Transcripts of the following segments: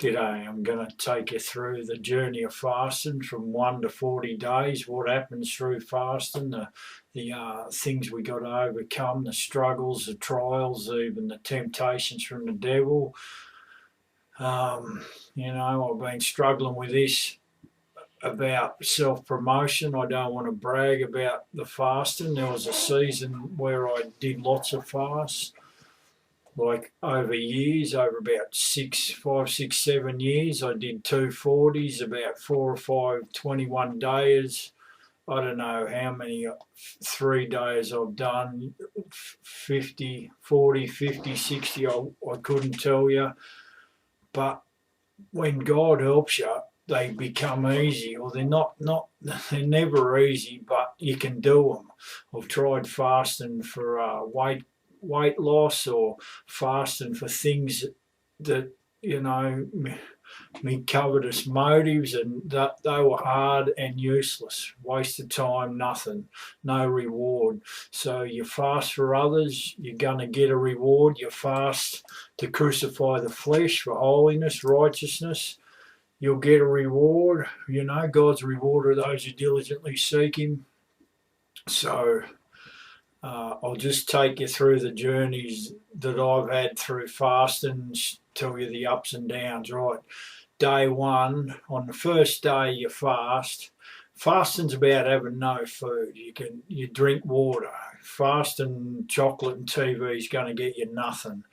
G'day, I'm going to take you through the journey of fasting from 1 to 40 days, what happens through fasting, the things we got to overcome, the struggles, the trials, even the temptations from the devil. I've been struggling with this about self-promotion. I don't want to brag about the fasting. There was a season where I did lots of fasts, like over years, over about 5, 6, 7 years. I did 240s, about 4 or 5 21 days. I don't know how many 3 days I've done, 50, 40, 50, 60, I couldn't tell you. But when God helps you, they become easy. Or they're never easy, but you can do them. I've tried fasting for weight loss, or fasting for things that, me covetous motives, and that they were hard and useless, waste of time, nothing, no reward. So you fast for others, you're going to get a reward. You fast to crucify the flesh for holiness, righteousness, you'll get a reward. God's reward are those who diligently seek him. So I'll just take you through the journeys that I've had through fasting, tell you the ups and downs. Right, day one, on the first day you fast. Fasting's about having no food. You drink water. Fasting chocolate and TV is going to get you nothing.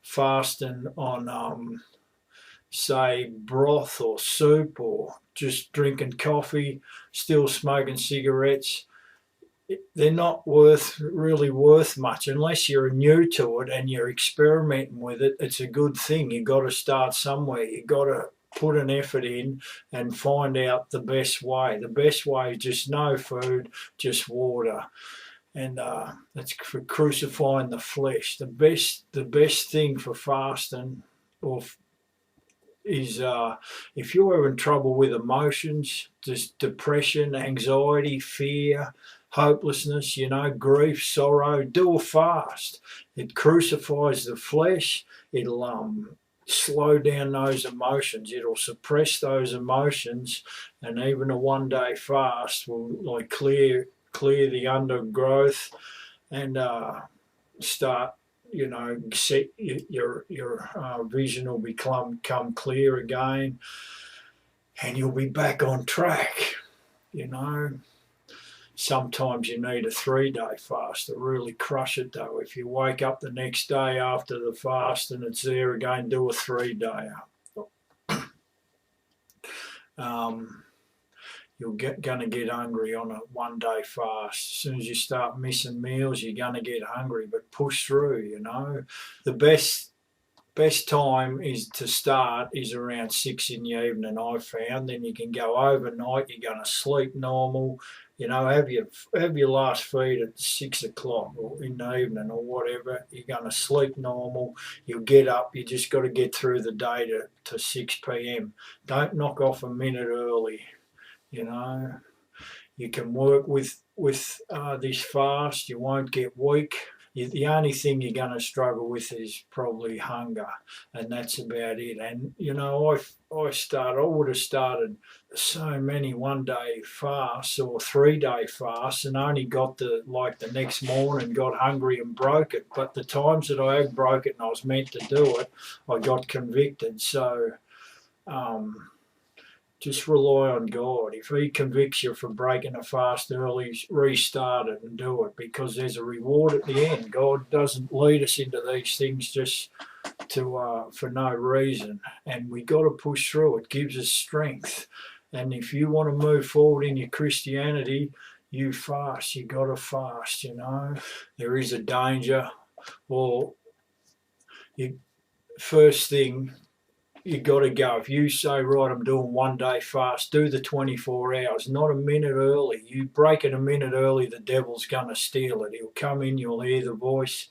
Fasting on say broth or soup, or just drinking coffee, still smoking cigarettes, they're not really worth much unless you're new to it and you're experimenting with it. It's a good thing. You've got to start somewhere. You've got to put an effort in and find out the best way. The best way is just no food, just water. And that's for crucifying the flesh. The best thing for fasting is if you're having trouble with emotions, just depression, anxiety, fear, hopelessness, grief, sorrow, do a fast. It crucifies the flesh. It'll slow down those emotions. It'll suppress those emotions, and even a 1-day fast will clear the undergrowth and start. Set your vision will become clear again, and you'll be back on track. Sometimes you need a 3-day fast to really crush it, though. If you wake up the next day after the fast and it's there again, do a 3-dayer. You're going to get hungry on a 1-day fast. As soon as you start missing meals, you're going to get hungry, but push through. The best time is to start is around 6 in the evening, I've found. Then you can go overnight. You're going to sleep normal. Have your last feed at 6 o'clock or in the evening or whatever. You're going to sleep normal. You'll get up. You just got to get through the day to 6 p.m. Don't knock off a minute early. You can work with this fast. You won't get weak. The only thing you're going to struggle with is probably hunger, and that's about it. And I would have started so many 1-day fasts or 3-day fasts, and only got the next morning got hungry and broke it. But the times that I had broke it and I was meant to do it, I got convicted. So just rely on God. If he convicts you for breaking a fast early, restart it and do it, because there's a reward at the end. God doesn't lead us into these things just for no reason, and we got to push through. It gives us strength. And if you want to move forward in your Christianity, you fast. You got to fast. There is a danger. Well, first thing, you got to go. If you say, right, I'm doing 1-day fast, do the 24 hours, not a minute early. You break it a minute early, the devil's going to steal it. He'll come in, you'll hear the voice.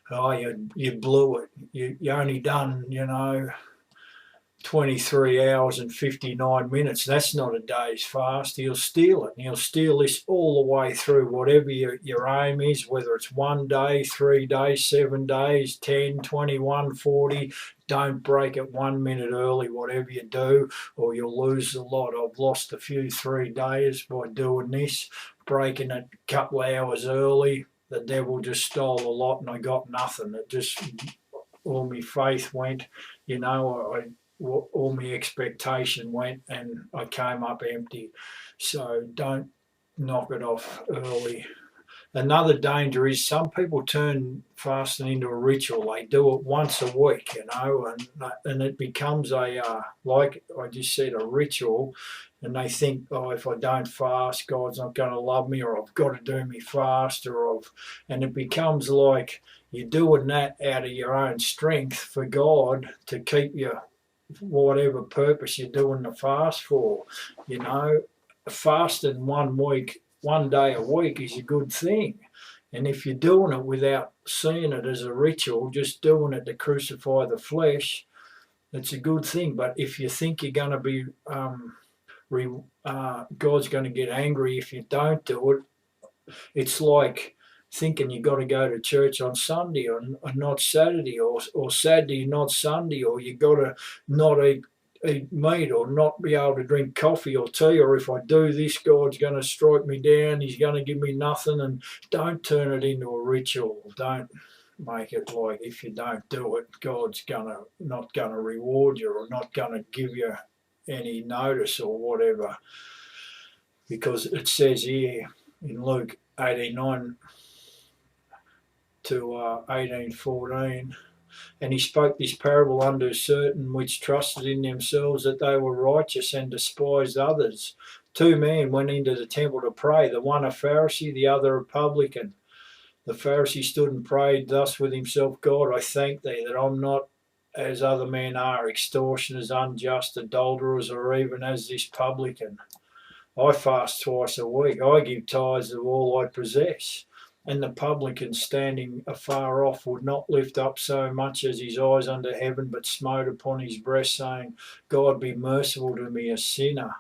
Oh, you blew it. You only done, 23 hours and 59 minutes. That's not a day's fast. He'll steal it. And he'll steal this all the way through, whatever your aim is, whether it's 1 day, 3 days, 7 days, 10, 21, 40. Don't break it 1 minute early, whatever you do, or you'll lose a lot. I've lost a few 3 days by doing this, breaking it a couple of hours early. The devil just stole a lot and I got nothing. It just, all my faith went, all my expectation went and I came up empty. So don't knock it off early. Another danger is some people turn fasting into a ritual. They do it once a week, and it becomes like I just said, a ritual. And they think, oh, if I don't fast, God's not going to love me, or I've got to do me fast, and it becomes like you're doing that out of your own strength for God to keep you, whatever purpose you're doing the fast for. Fasting 1 week, 1 day a week is a good thing. And if you're doing it without seeing it as a ritual, just doing it to crucify the flesh, it's a good thing. But if you think you're going to be, God's going to get angry if you don't do it, it's like thinking you got to go to church on Sunday or not Saturday, or Saturday not Sunday, or you got to not eat meat or not be able to drink coffee or tea, or if I do this, God's going to strike me down, he's going to give me nothing. And don't turn it into a ritual. Don't make it like if you don't do it, God's not going to reward you or not going to give you any notice or whatever. Because it says here in Luke 18:9 to 18:14, and he spoke this parable unto certain which trusted in themselves that they were righteous and despised others. 2 men went into the temple to pray, the one a Pharisee, the other a publican. The Pharisee stood and prayed thus with himself, God, I thank thee that I'm not as other men are, extortioners, unjust, adulterers, or even as this publican. I fast twice a week. I give tithes of all I possess. And the publican standing afar off would not lift up so much as his eyes unto heaven, but smote upon his breast, saying, God, be merciful to me, a sinner.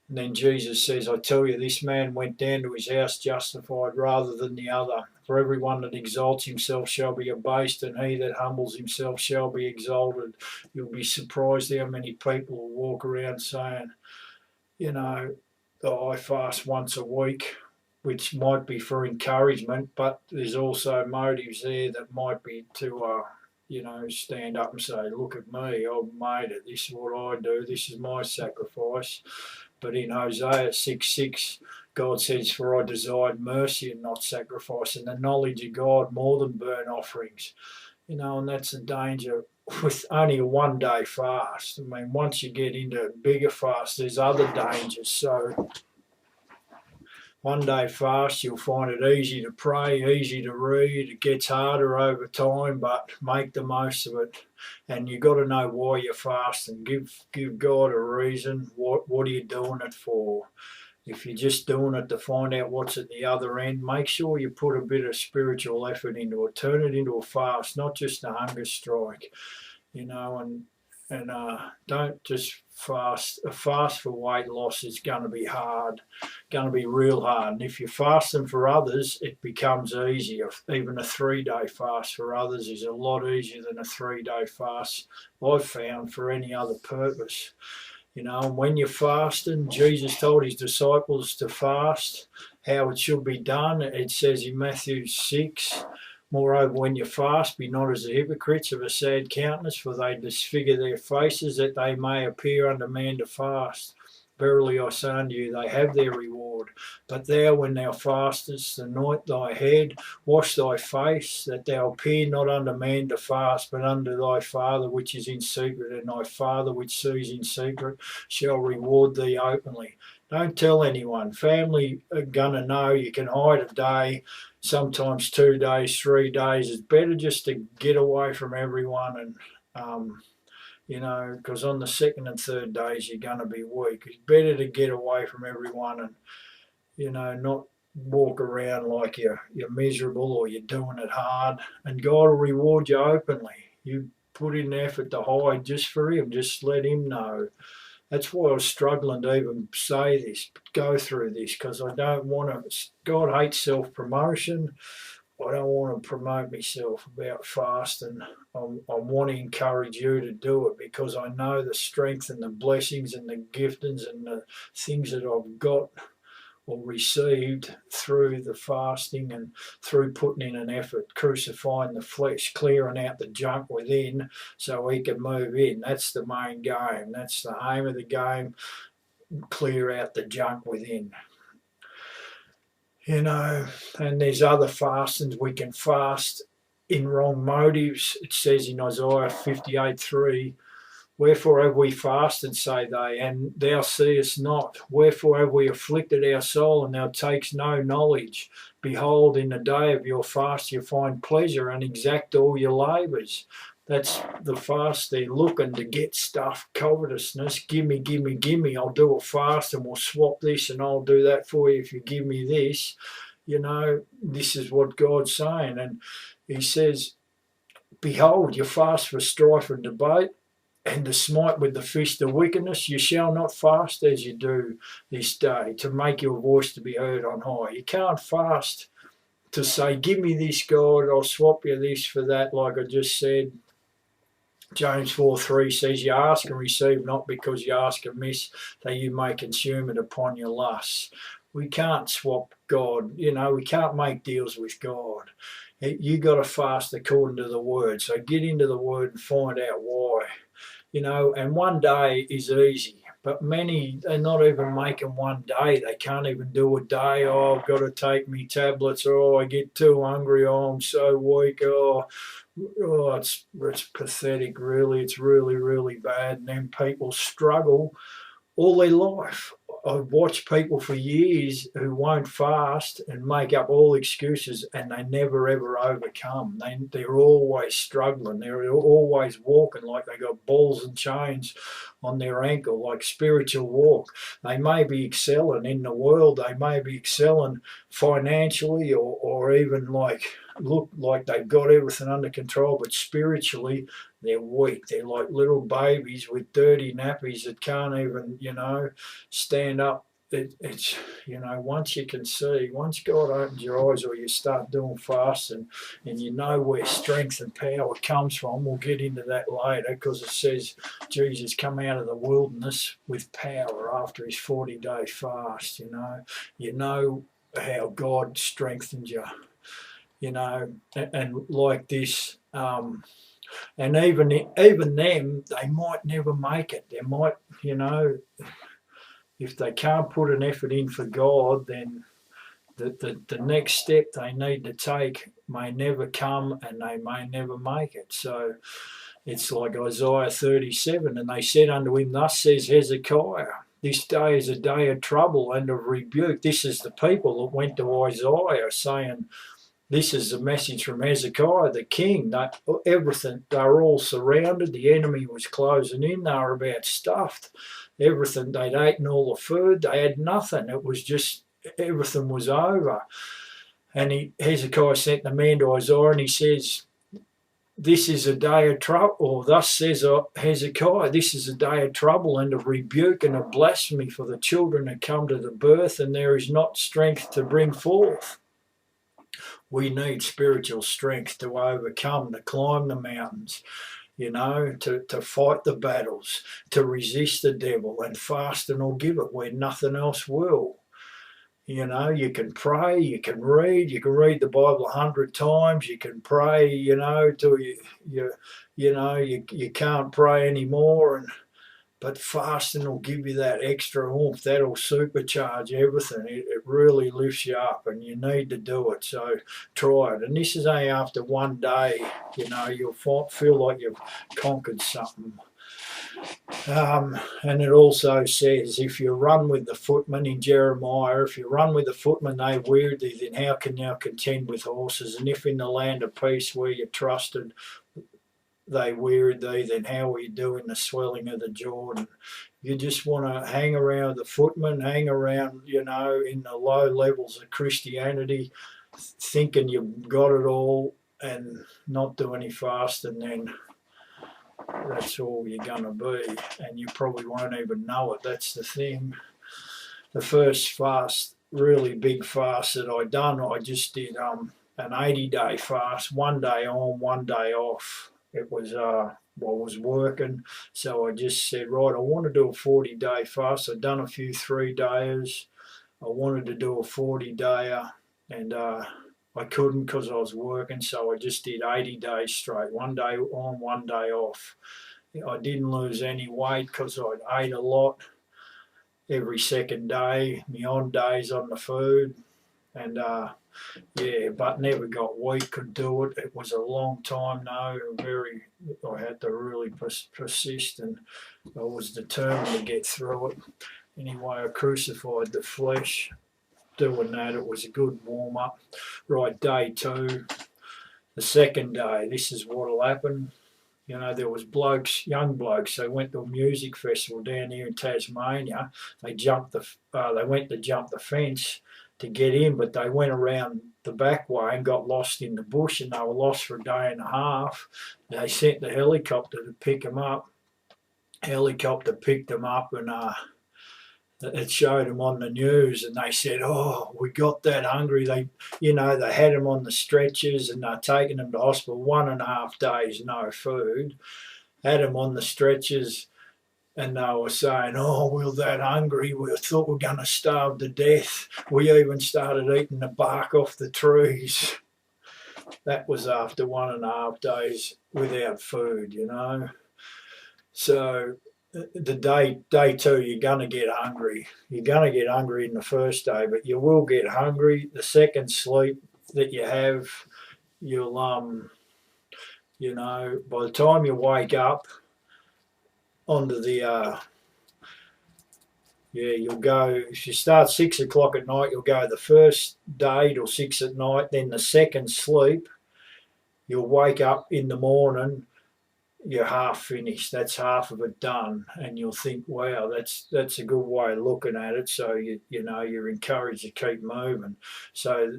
And then Jesus says, I tell you, this man went down to his house justified rather than the other. For everyone that exalts himself shall be abased, and he that humbles himself shall be exalted. You'll be surprised how many people will walk around saying, I fast once a week, which might be for encouragement, but there's also motives there that might be to, stand up and say, look at me, I've made it, this is what I do, this is my sacrifice. But in Hosea 6:6, God says, for I desired mercy and not sacrifice, and the knowledge of God more than burnt offerings. And that's a danger with only a 1 day fast. I mean, once you get into bigger fast, there's other dangers. So 1 day fast, you'll find it easy to pray, easy to read. It gets harder over time, but make the most of it. And you've got to know why you're fasting. Give God a reason. What are you doing it for? If you're just doing it to find out what's at the other end, make sure you put a bit of spiritual effort into it. Turn it into a fast, not just a hunger strike, and don't just fast. A fast for weight loss is going to be hard, going to be real hard. And if you're fasting for others, it becomes easier. Even a 3-day fast for others is a lot easier than a 3-day fast I've found for any other purpose. And when you're fasting, Jesus told his disciples to fast, how it should be done. It says in Matthew 6, moreover, when you fast, be not as the hypocrites of a sad countenance, for they disfigure their faces, that they may appear unto man to fast. Verily I say unto you, they have their reward. But thou, when thou fastest, anoint thy head, wash thy face, that thou appear not unto man to fast, but unto thy Father which is in secret, and thy Father which sees in secret shall reward thee openly. Don't tell anyone. Family are going to know. You can hide a day, sometimes 2 days, 3 days. It's better just to get away from everyone and because on the second and third days you're going to be weak. It's better to get away from everyone and, not walk around like you're miserable or you're doing it hard. And God will reward you openly. You put in effort to hide just for him, just let him know. That's why I was struggling to even say this, go through this, because I don't want to. God hates self-promotion. I don't want to promote myself about fasting. I want to encourage you to do it because I know the strength and the blessings and the giftings and the things that I've got or received through the fasting and through putting in an effort, crucifying the flesh, clearing out the junk within so he can move in. That's the main game. That's the aim of the game, clear out the junk within. You know, and there's other fastings. We can fast in wrong motives. It says in Isaiah 58:3, wherefore have we fasted, say they, and thou seest not? Wherefore have we afflicted our soul, and thou takest no knowledge? Behold, in the day of your fast you find pleasure, and exact all your labours. That's the fast. They're looking to get stuff, covetousness. Gimme, gimme, gimme. I'll do a fast and we'll swap this and I'll do that for you if you give me this. You know, this is what God's saying. And he says, behold, you fast for strife and debate and to smite with the fist of wickedness. You shall not fast as you do this day to make your voice to be heard on high. You can't fast to say, give me this, God, I'll swap you this for that, like I just said. James 4:3 says, you ask and receive not because you ask amiss, that you may consume it upon your lusts. We can't swap God. You know, we can't make deals with God. You got to fast according to the word. So get into the word and find out why. You know, and one day is easy. But many, they're not even making one day. They can't even do a day. Oh, I've got to take me tablets. Oh, I get too hungry. Oh, I'm so weak. Oh, it's pathetic, really. It's really, really bad. And then people struggle all their life. I've watched people for years who won't fast and make up all excuses, and they never ever overcome. They're always struggling. They're always walking like they got balls and chains on their ankle, like spiritual walk. They may be excelling in the world. They may be excelling financially, or even look like they've got everything under control, but spiritually they're weak. They're like little babies with dirty nappies that can't even, stand up. It's, once you can see, once God opens your eyes or you start doing fasting and you know where strength and power comes from, we'll get into that later because it says Jesus come out of the wilderness with power after his 40-day fast, You know how God strengthens you, and like this, and even them, they might never make it. They might, if they can't put an effort in for God, then the next step they need to take may never come and they may never make it. So it's like Isaiah 37, and they said unto him, thus says Hezekiah, this day is a day of trouble and of rebuke. This is the people that went to Isaiah saying, this is a message from Hezekiah, the king. Everything, they were all surrounded. The enemy was closing in. They were about stuffed. Everything, they'd eaten all the food. They had nothing. It was just, everything was over. And Hezekiah sent the man to Isaiah and he says, this is a day of trouble, or thus says Hezekiah, this is a day of trouble and of rebuke and of blasphemy for the children that come to the birth, and there is not strength to bring forth. We need spiritual strength to overcome, to climb the mountains, to fight the battles, to resist the devil, and fasting will give it where nothing else will. You can pray, you can read the Bible 100 times, you can pray, till you can't pray anymore, but fasting will give you that extra oomph. That'll supercharge everything. It really lifts you up, and you need to do it. So try it. And this is only after one day. You'll feel like you've conquered something. And it also says, if you run with the footmen in Jeremiah, if you run with the footmen, they weary thee, then how can thou contend with horses? And if in the land of peace where you trusted, they wearied thee, then how will you do in the swelling of the Jordan? You just want to hang around the footmen, hang around, in the low levels of Christianity, thinking you've got it all and not do any fasting, then that's all you're going to be, and you probably won't even know it. That's the thing. The first fast, really big fast that I done, I just did an 80-day fast, 1 day on, 1 day off. It was I was working, so I just said, right, I want to do a 40-day fast. I'd done a few 3-dayers. I wanted to do a 40-dayer, and I couldn't because I was working, so I just did 80 days straight, 1 day on, 1 day off. I didn't lose any weight because I ate a lot every second day, my on days on the food, and but never got weak, could do it. It was a long time though, I had to really persist, and I was determined to get through it. Anyway, I crucified the flesh. Doing that, it was a good warm up. Right, day 2, the second day, this is what'll happen. You know, there was blokes, young blokes. They went to a music festival down here in Tasmania. They went to jump the fence to get in, but they went around the back way and got lost in the bush, and they were lost for a day and a half. They sent the helicopter to pick them up. Helicopter picked them up, and it showed them on the news, and they said, "Oh, we got that hungry." They had them on the stretchers, and they're taking them to hospital. 1.5 days, no food. Had them on the stretchers, and they were saying, "Oh, we're that hungry. We thought we were going to starve to death. We even started eating the bark off the trees." That was after 1.5 days without food, So the day 2, you're going to get hungry. You're going to get hungry in the first day, but you will get hungry. The second sleep that you have, you'll by the time you wake up onto the you'll go, if you start 6 o'clock at night, you'll go the first day till 6 at night. Then the second sleep, you'll wake up in the morning, you're half finished. That's half of it done, and you'll think, "Wow, that's a good way of looking at it." So you're encouraged to keep moving. So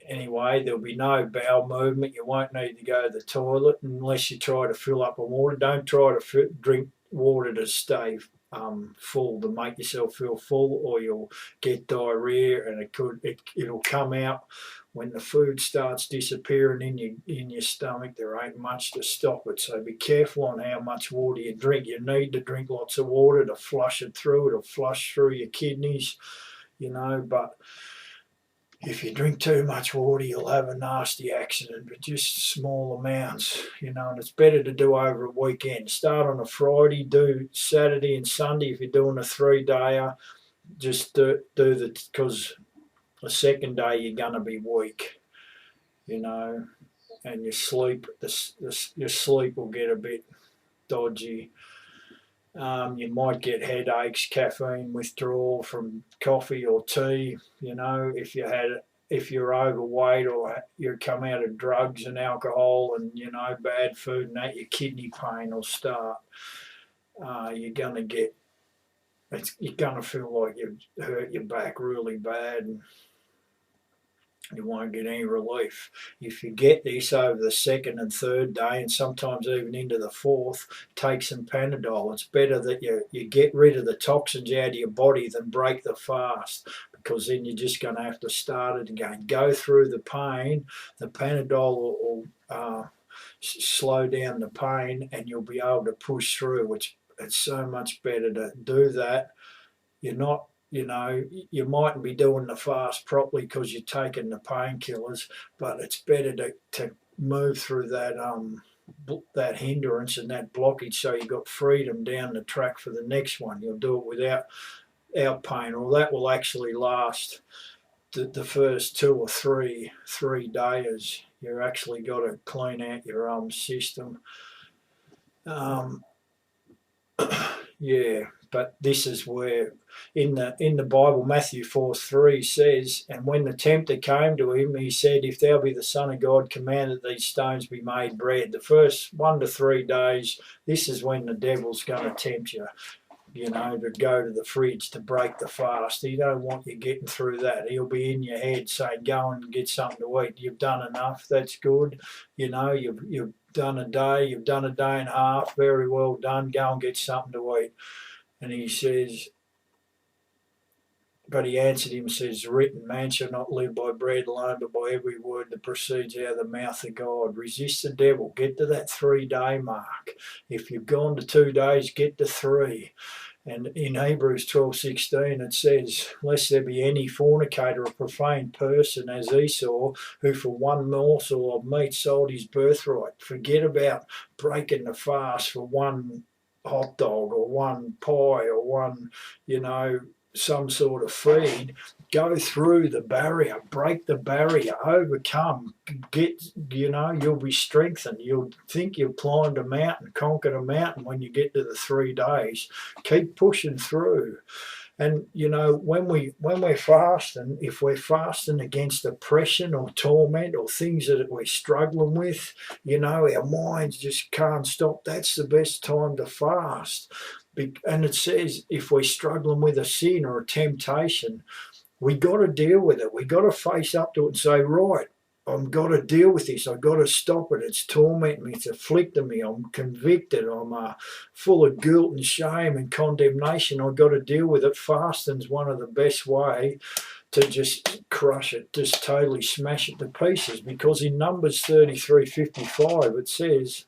anyway, there'll be no bowel movement. You won't need to go to the toilet unless you try to fill up on water. Don't try to drink water to stay full, to make yourself feel full, or you'll get diarrhea, and it'll come out when the food starts disappearing in your stomach. There ain't much to stop it, so be careful on how much water you drink. You need to drink lots of water to flush it through. It'll flush through your kidneys, but if you drink too much water, you'll have a nasty accident, but just small amounts, and it's better to do over a weekend. Start on a Friday, do Saturday and Sunday. If you're doing a 3-dayer, just do because the second day you're going to be weak, and your sleep will get a bit dodgy. You might get headaches, caffeine withdrawal from coffee or tea. If you're overweight or you come out of drugs and alcohol and bad food and that, your kidney pain will start. You're gonna feel like you've hurt your back really bad, and you won't get any relief. If you get this over the second and third day, and sometimes even into the fourth, take some Panadol. It's better that you get rid of the toxins out of your body than break the fast, because then you're just going to have to start it again. Go through the pain. The Panadol will slow down the pain, and you'll be able to push through. It's so much better to do that. You're not you mightn't be doing the fast properly because you're taking the painkillers, but it's better to move through that hindrance and that blockage, so you've got freedom down the track for the next one. You'll do it without pain, or that will actually last the first 2 or 3 days. You've actually got to clean out your system. But this is where in the Bible, Matthew 4:3 says, "And when the tempter came to him, he said, If thou be the Son of God, command that these stones be made bread." The first 1 to 3 days, this is when the devil's going to tempt you, to go to the fridge to break the fast. He don't want you getting through that. He'll be in your head saying, "Go and get something to eat. You've done enough. That's good. You've done a day, you've done a day and a half, very well done, go and get something to eat. And he says, but he answered him and says, written, man shall not live by bread alone, but by every word that proceeds out of the mouth of God. Resist the devil. Get to that 3-day mark. If you've gone to 2 days, get to 3. And in Hebrews 12:16 it says, lest there be any fornicator or profane person as Esau, who for one morsel of meat sold his birthright. Forget about breaking the fast for one hot dog or one pie or one, some sort of feed. Go through the barrier, break the barrier, overcome, you'll be strengthened. You'll think you've climbed a mountain, conquered a mountain when you get to the 3 days. Keep pushing through. And when we're fasting, if we're fasting against oppression or torment or things that we're struggling with, our minds just can't stop. That's the best time to fast. And it says if we're struggling with a sin or a temptation, we got to deal with it. We got to face up to it and say, right, I've got to deal with this. I've got to stop it. It's tormenting me. It's afflicting me. I'm convicted. I'm full of guilt and shame and condemnation. I've got to deal with it. Fasting's one of the best way to just crush it, just totally smash it to pieces. Because in Numbers 33:55 it says,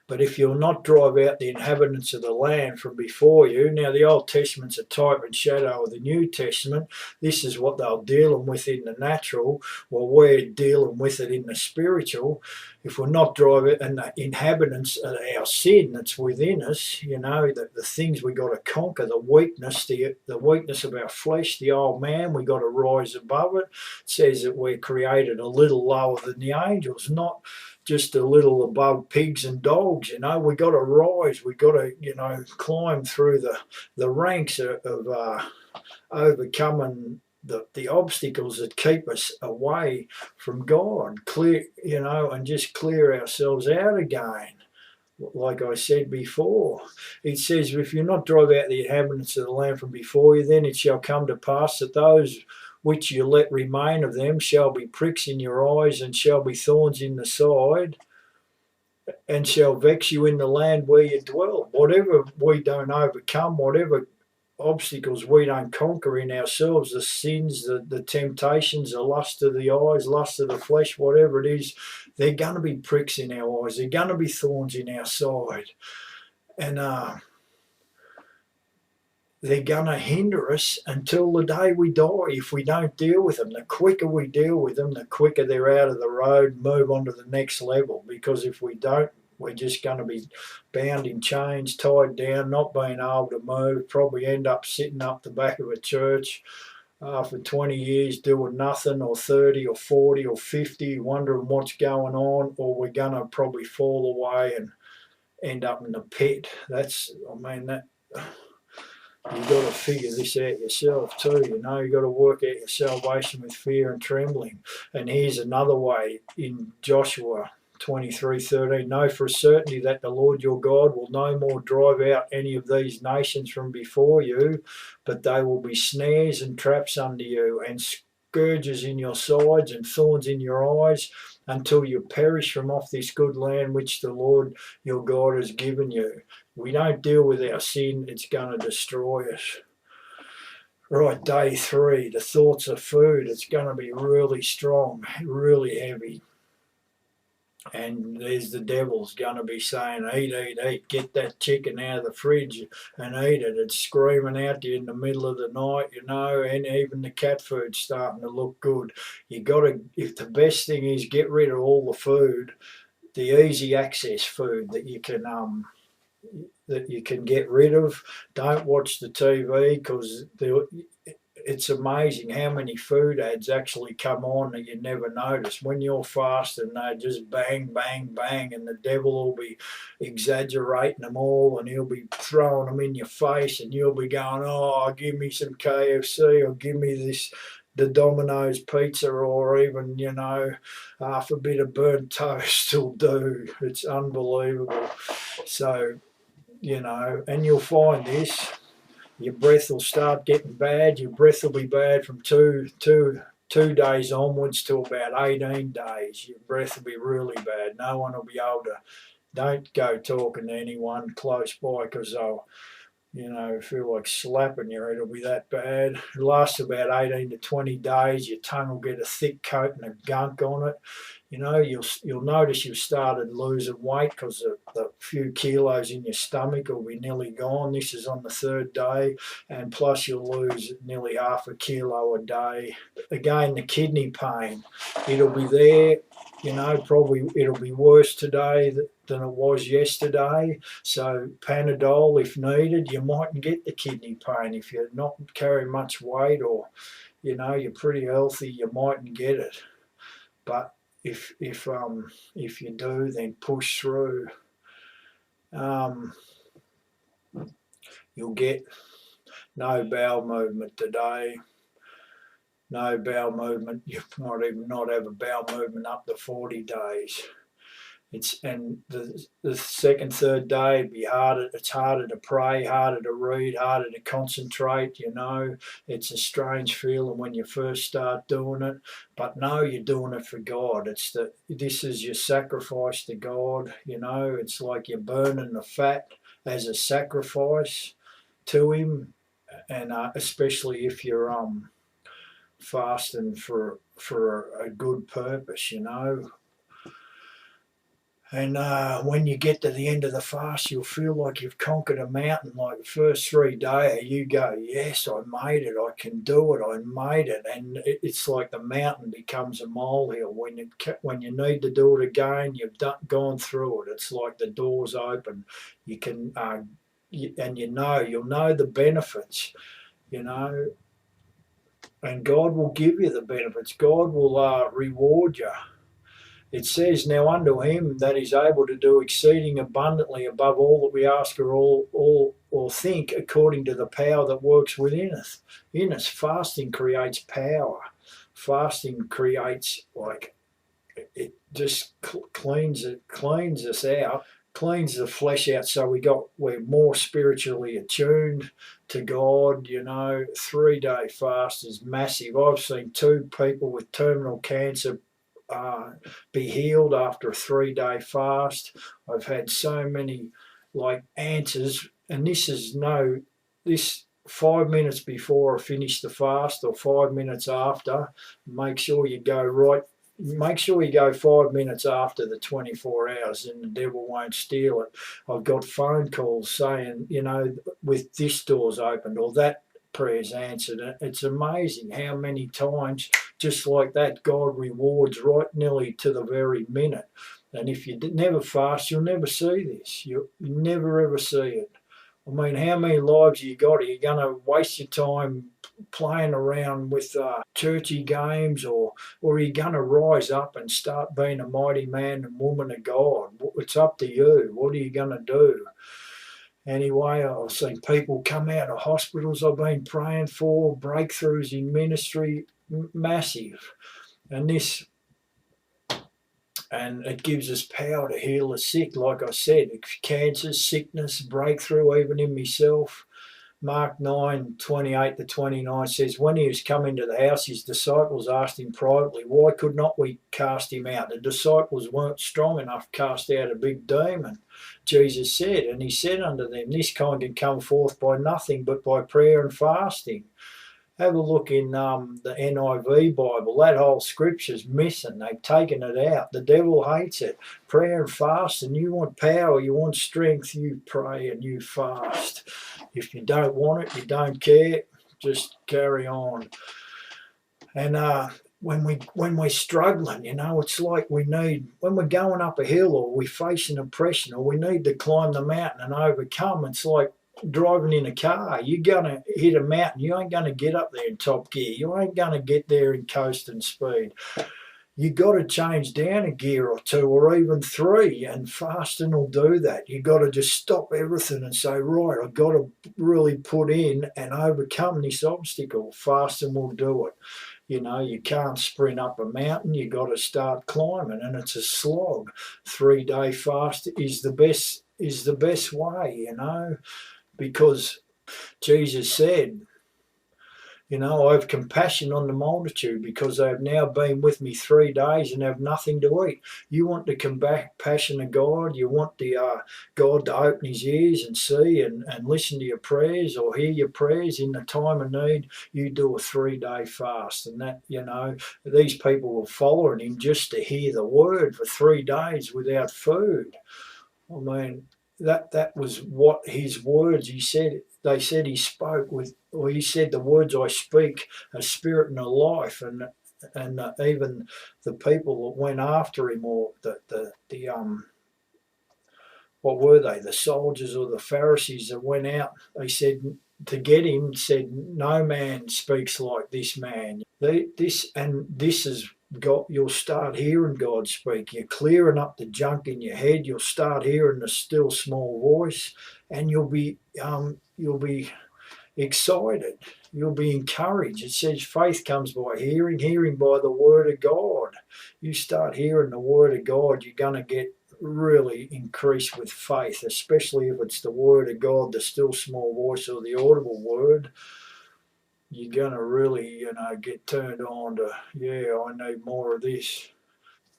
but if you'll not drive out the inhabitants of the land from before you. Now, the Old Testament's a type and shadow of the New Testament. This is what they're dealing with in the natural, while we're dealing with it in the spiritual. If we're not driving, and the inhabitants of our sin that's within us, the things we got to conquer, the weakness of our flesh, the old man, we got to rise above it. It says that we're created a little lower than the angels, not just a little above pigs and dogs. We got to rise. We got to, climb through the ranks of overcoming the obstacles that keep us away from God. Clear, and just clear ourselves out again. Like I said before, it says, if you're not drive out the inhabitants of the land from before you, then it shall come to pass that those which you let remain of them shall be pricks in your eyes and shall be thorns in the side and shall vex you in the land where you dwell. Whatever we don't overcome, whatever obstacles we don't conquer in ourselves, the sins, the temptations, the lust of the eyes, lust of the flesh, whatever it is, they're going to be pricks in our eyes. They're going to be thorns in our side. And they're going to hinder us until the day we die if we don't deal with them. The quicker we deal with them, the quicker they're out of the road, move on to the next level. Because if we don't, we're just going to be bound in chains, tied down, not being able to move, probably end up sitting up the back of a church for 20 years doing nothing, or 30 or 40 or 50, wondering what's going on, or we're going to probably fall away and end up in the pit. You've got to figure this out yourself too, You've got to work out your salvation with fear and trembling. And here's another way in Joshua 23:13. Know for a certainty that the Lord your God will no more drive out any of these nations from before you, but they will be snares and traps under you, and scourges in your sides and thorns in your eyes, until you perish from off this good land which the Lord your God has given you. We don't deal with our sin, it's going to destroy us. Right, day 3, the thoughts of food. It's going to be really strong, really heavy. And there's the devil's going to be saying, eat, eat, eat, get that chicken out of the fridge and eat it. It's screaming out to you in the middle of the night, and even the cat food's starting to look good. If the best thing is get rid of all the food, the easy access food that you can get rid of. Don't watch the TV, because it's amazing how many food ads actually come on that you never notice. When you're fasting, they just bang, bang, bang, and the devil will be exaggerating them all, and he'll be throwing them in your face, and you'll be going, oh, give me some KFC, or give me the Domino's pizza, or even, half a bit of burnt toast will do. It's unbelievable. So, and you'll find this, your breath will start getting bad. Your breath will be bad from two 2 days onwards to about 18 days, your breath will be really bad. No one will be able to. Don't go talking to anyone close by because they'll, feel like slapping you. It'll be that bad. It lasts about 18 to 20 days. Your tongue will get a thick coating of gunk on it. You'll notice you've started losing weight because the few kilos in your stomach will be nearly gone. This is on the 3rd day, and plus you'll lose nearly half a kilo a day. Again, the kidney pain, it'll be there. Probably it'll be worse today than it was yesterday. So Panadol, if needed. You mightn't get the kidney pain if you're not carrying much weight, or you're pretty healthy. You mightn't get it, but if you do, then push through. You'll get no bowel movement today. No bowel movement. You might even not have a bowel movement up to 40 days. And the 2nd, 3rd day it'd be harder. It's harder to pray, harder to read, harder to concentrate. It's a strange feeling when you first start doing it, but no, you're doing it for God. This is your sacrifice to God. It's like you're burning the fat as a sacrifice to Him, and especially if you're fasting for a good purpose. And when you get to the end of the fast, you'll feel like you've conquered a mountain. Like the first 3 days, you go, yes, I made it. I can do it. I made it. And it's like the mountain becomes a molehill. When you need to do it again, you've gone through it. It's like the door's open. You can, you'll know the benefits, and God will give you the benefits. God will reward you. It says, now unto Him that is able to do exceeding abundantly above all that we ask or think, according to the power that works within us. Fasting creates power. Fasting creates, it just cleans us out, cleans the flesh out, so we're more spiritually attuned to God. 3-day fast is massive. I've seen 2 people with terminal cancer be healed after a 3-day fast. I've had so many answers, and this 5 minutes before I finish the fast or 5 minutes after. Make sure you go 5 minutes after the 24 hours, and the devil won't steal it. I've got phone calls saying, with this door's opened or that prayer's answered. It's amazing how many times, just like that, God rewards right nearly to the very minute. And if you never fast, you'll never see this. You never ever see it. I mean, how many lives you got? Are you going to waste your time playing around with churchy games, or are you going to rise up and start being a mighty man and woman of God? It's up to you. What are you going to do? Anyway, I've seen people come out of hospitals I've been praying for, breakthroughs in ministry, massive. And it gives us power to heal the sick. Like I said, cancer, sickness, breakthrough, even in myself. Mark 9:28-29 says, when he was come into the house, his disciples asked him privately, why could not we cast him out? The disciples weren't strong enough to cast out a big demon. Jesus said, and he said unto them, this kind can come forth by nothing but by prayer and fasting. Have a look in the NIV Bible. That whole scripture's missing. They've taken it out. The devil hates it. Prayer and fasting. You want power, you want strength, you pray and you fast. If you don't want it, you don't care, just carry on. And when we're struggling, it's like when we're going up a hill or we're facing oppression or we need to climb the mountain and overcome, it's like driving in a car. You're going to hit a mountain. You ain't going to get up there in top gear. You ain't going to get there in coasting speed. You got to change down a gear or 2 or even 3, and fasting will do that. You got to just stop everything and say, right, I've got to really put in and overcome this obstacle. Fasting will do it. You can't sprint up a mountain. You got to start climbing, and it's a slog. 3-day fast is the best way, because Jesus said, I have compassion on the multitude because they have now been with me 3 days and have nothing to eat. You want the compassion of God? You want the God to open his ears and see and listen to your prayers or hear your prayers in the time of need? You do a 3-day fast. And that, these people were following him just to hear the word for 3 days without food. I mean, that was what his words, he said, they said he spoke with, or he said, the words I speak are spirit and a life. And even the people that went after him, or the what were they, the soldiers or the Pharisees that went out, they said to get him, said, no man speaks like this man. This is God. You'll start hearing God speak. You're clearing up the junk in your head. You'll start hearing the still small voice, and you'll be excited. You'll be encouraged. It says faith comes by hearing, hearing by the word of God. You start hearing the word of God, you're going to get really increased with faith, especially if it's the word of God, the still small voice or the audible word. You're going to really, get turned on to, I need more of this.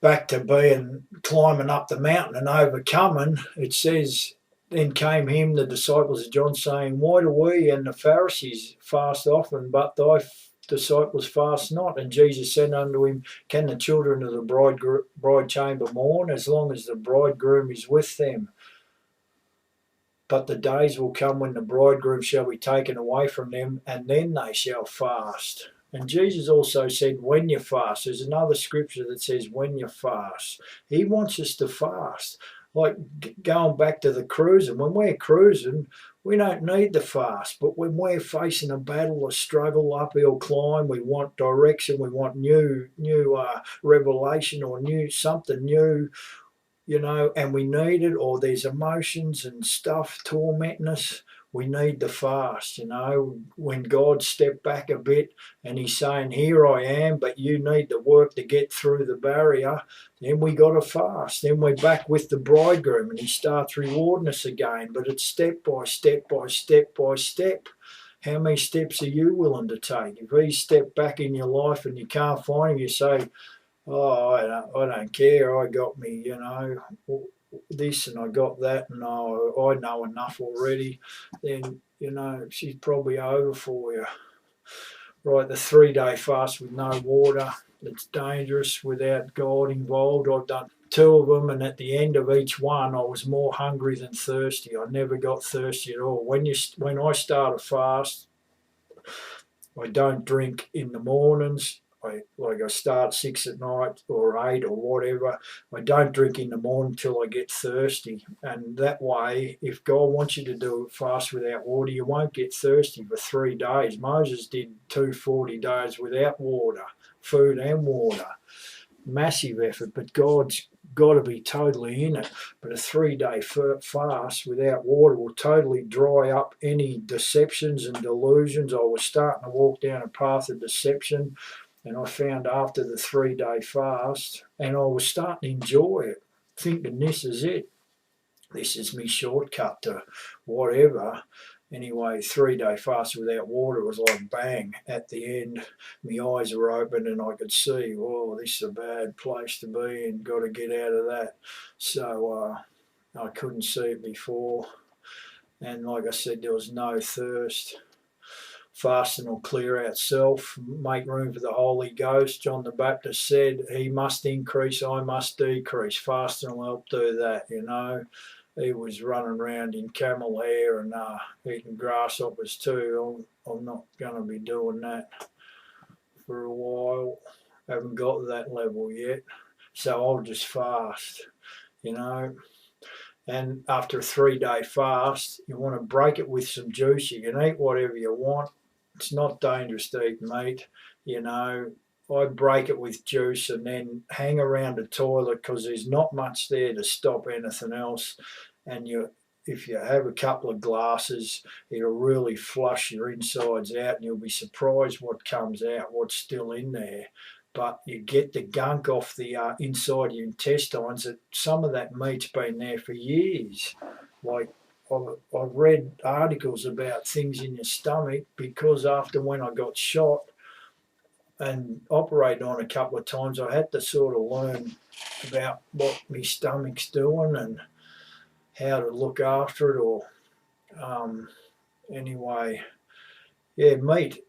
Back to being climbing up the mountain and overcoming, it says, then came him, the disciples of John, saying, why do we and the Pharisees fast often, but thy disciples fast not? And Jesus said unto him, can the children of the bride chamber mourn as long as the bridegroom is with them? But the days will come when the bridegroom shall be taken away from them, and then they shall fast. And Jesus also said, when you fast. There's another scripture that says, when you fast. He wants us to fast. Like going back to the cruising. When we're cruising, we don't need the fast. But when we're facing a battle, a struggle, uphill climb, we want direction, we want new revelation or something new, and we need it, or there's emotions and stuff tormenting us, we need the fast, when God stepped back a bit and he's saying, here I am, but you need the work to get through the barrier, then we got to fast. Then we're back with the bridegroom and he starts rewarding us again, but it's step by step by step by step. How many steps are you willing to take? If he stepped back in your life and you can't find him, you say, oh, I don't care, I got me, this and I got that, and I know enough already, then, she's probably over for you. Right, the 3-day fast with no water, it's dangerous without God involved. I've done 2 of them, and at the end of each one, I was more hungry than thirsty. I never got thirsty at all. When I start a fast, I don't drink in the mornings. I start 6 at night or 8 or whatever. I don't drink in the morning till I get thirsty. And that way, if God wants you to do a fast without water, you won't get thirsty for 3 days. Moses did 240 days without water, food and water. Massive effort, but God's got to be totally in it. But a 3-day fast without water will totally dry up any deceptions and delusions. I was starting to walk down a path of deception, and I found after the 3-day fast, and I was starting to enjoy it, thinking this is it. This is me shortcut to whatever. Anyway, 3-day fast without water was like bang. At the end, my eyes were open and I could see, oh, this is a bad place to be in, got to get out of that. So I couldn't see it before. And like I said, there was no thirst. Fasting will clear out self, make room for the Holy Ghost. John the Baptist said, he must increase, I must decrease. Fasting will help do that, He was running around in camel hair and eating grasshoppers too. I'm not going to be doing that for a while. Haven't got to that level yet. So I'll just fast, And after a 3-day fast, you want to break it with some juice. You can eat whatever you want. It's not dangerous to eat meat, I break it with juice and then hang around the toilet because there's not much there to stop anything else. And if you have a couple of glasses, it'll really flush your insides out and you'll be surprised what comes out, what's still in there. But you get the gunk off the inside of your intestines. That some of that meat's been there for years. Like I've read articles about things in your stomach, because after when I got shot and operated on a couple of times, I had to sort of learn about what my stomach's doing and how to look after it. Or anyway, yeah, meat.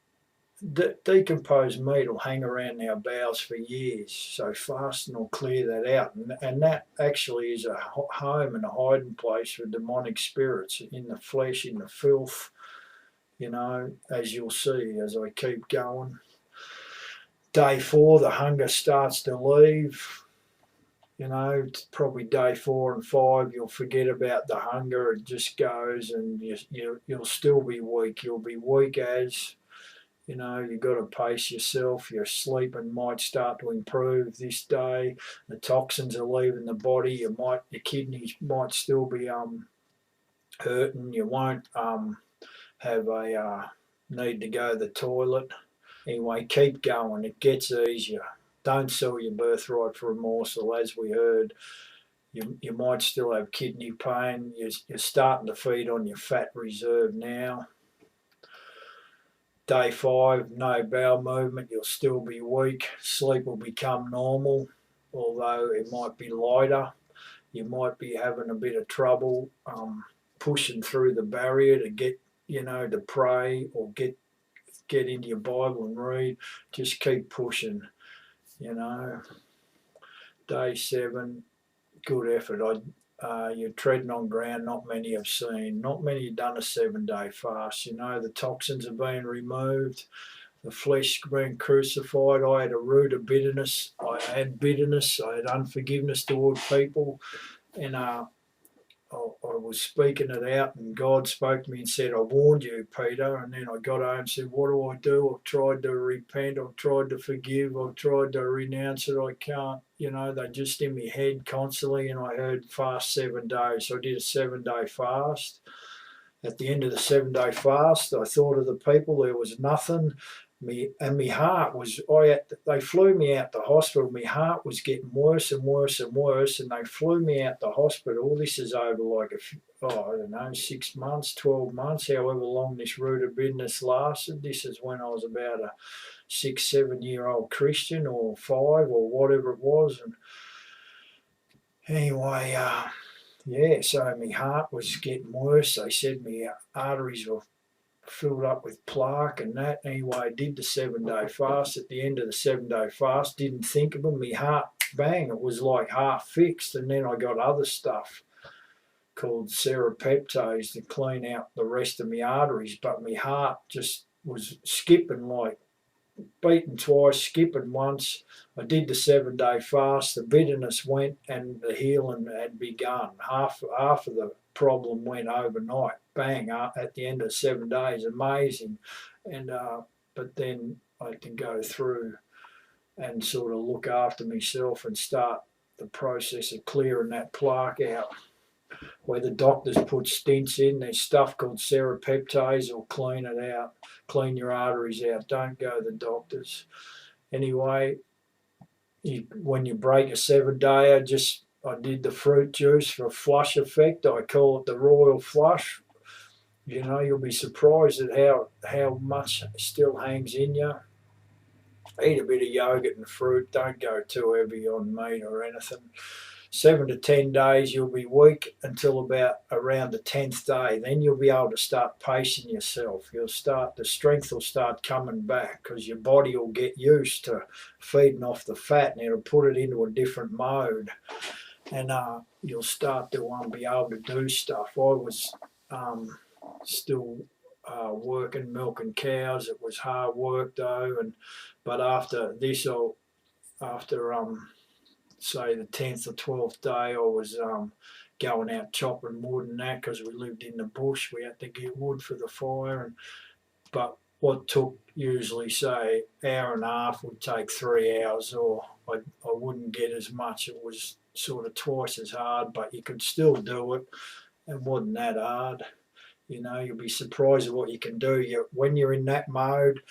Decomposed meat will hang around our bowels for years, so fasting will clear that out, and that actually is a home and a hiding place for demonic spirits in the flesh, in the filth, as you'll see as I keep going. Day 4, the hunger starts to leave. Probably day 4 and 5, you'll forget about the hunger. It just goes, and you'll still be weak. You'll be weak as you've got to pace yourself. Your sleeping might start to improve this day. The toxins are leaving the body. Your kidneys might still be hurting. You won't have a need to go to the toilet. Anyway, keep going. It gets easier. Don't sell your birthright for a morsel, as we heard. You might still have kidney pain. You're starting to feed on your fat reserve now. Day 5, no bowel movement, you'll still be weak. Sleep will become normal, although it might be lighter. You might be having a bit of trouble pushing through the barrier to get, to pray or get into your Bible and read. Just keep pushing, Day 7, good effort. You're treading on ground not many have seen. Not many have done a 7-day fast. The toxins have been removed. The flesh been crucified. I had a root of bitterness. I had bitterness. I had unforgiveness toward people. And I was speaking it out, and God spoke to me and said, I warned you, Peter. And then I got home and said, what do? I've tried to repent. I've tried to forgive. I've tried to renounce it. I can't. They're just in my head constantly. And I heard fast 7 days. So I did a 7-day fast. At the end of the 7-day fast, I thought of the people. There was nothing. My heart was, they flew me out the hospital. My heart was getting worse and worse and worse, and they flew me out the hospital. This is over like, I don't know, 6 months, 12 months, however long this root of bitterness lasted. This is when I was about a 6, 7-year-old Christian, or 5, or whatever it was. And anyway, so my heart was getting worse. They said my arteries were filled up with plaque and that. Anyway, I did the 7-day fast. At the end of the 7-day fast, didn't think of them. My heart, bang, it was like half fixed. And then I got other stuff called serapeptase to clean out the rest of my arteries. But my heart just was skipping, like beating twice, skipping once. I did the 7-day fast. The bitterness went and the healing had begun. Half of the problem went overnight. Bang, at the end of 7 days. Amazing. And but then I had to go through and sort of look after myself and start the process of clearing that plaque out, where the doctors put stents in. There's stuff called serapeptase will clean it out, clean your arteries out. Don't go to the doctors. Anyway, when you break a 7-day, I did the fruit juice for a flush effect. I call it the royal flush. You'll be surprised at how much still hangs in you. Eat a bit of yogurt and fruit. Don't go too heavy on meat or anything. 7 to 10 days, you'll be weak until about around the 10th day. Then you'll be able to start pacing yourself. The strength will start coming back, because your body will get used to feeding off the fat, and it'll put it into a different mode. And you'll start to be able to do stuff. I was still working, milking cows. It was hard work though, but after this, say the 10th or 12th day, I was going out chopping wood and that, because we lived in the bush. We had to get wood for the fire, but what took usually, say, hour and a half would take 3 hours, or I wouldn't get as much. It was sort of twice as hard, but you could still do it. It wasn't that hard. You'll be surprised at what you can do. When you're in that mode,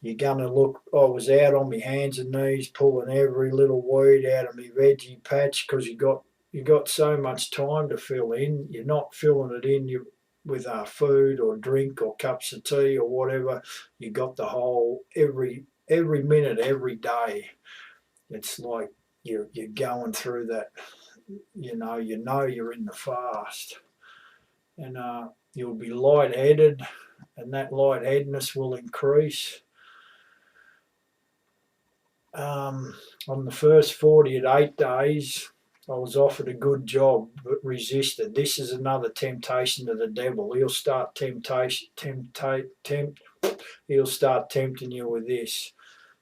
you're going to look. I was out on my hands and knees pulling every little weed out of my veggie patch, because you got so much time to fill in. You're not filling it in. with food or drink or cups of tea or whatever. You got the whole every minute, every day. It's like you're going through that. You know you're in the fast, and you'll be lightheaded, and that lightheadedness will increase. On the first 48 days, I was offered a good job but resisted. This is another temptation of the devil. He'll start he'll start tempting you with this.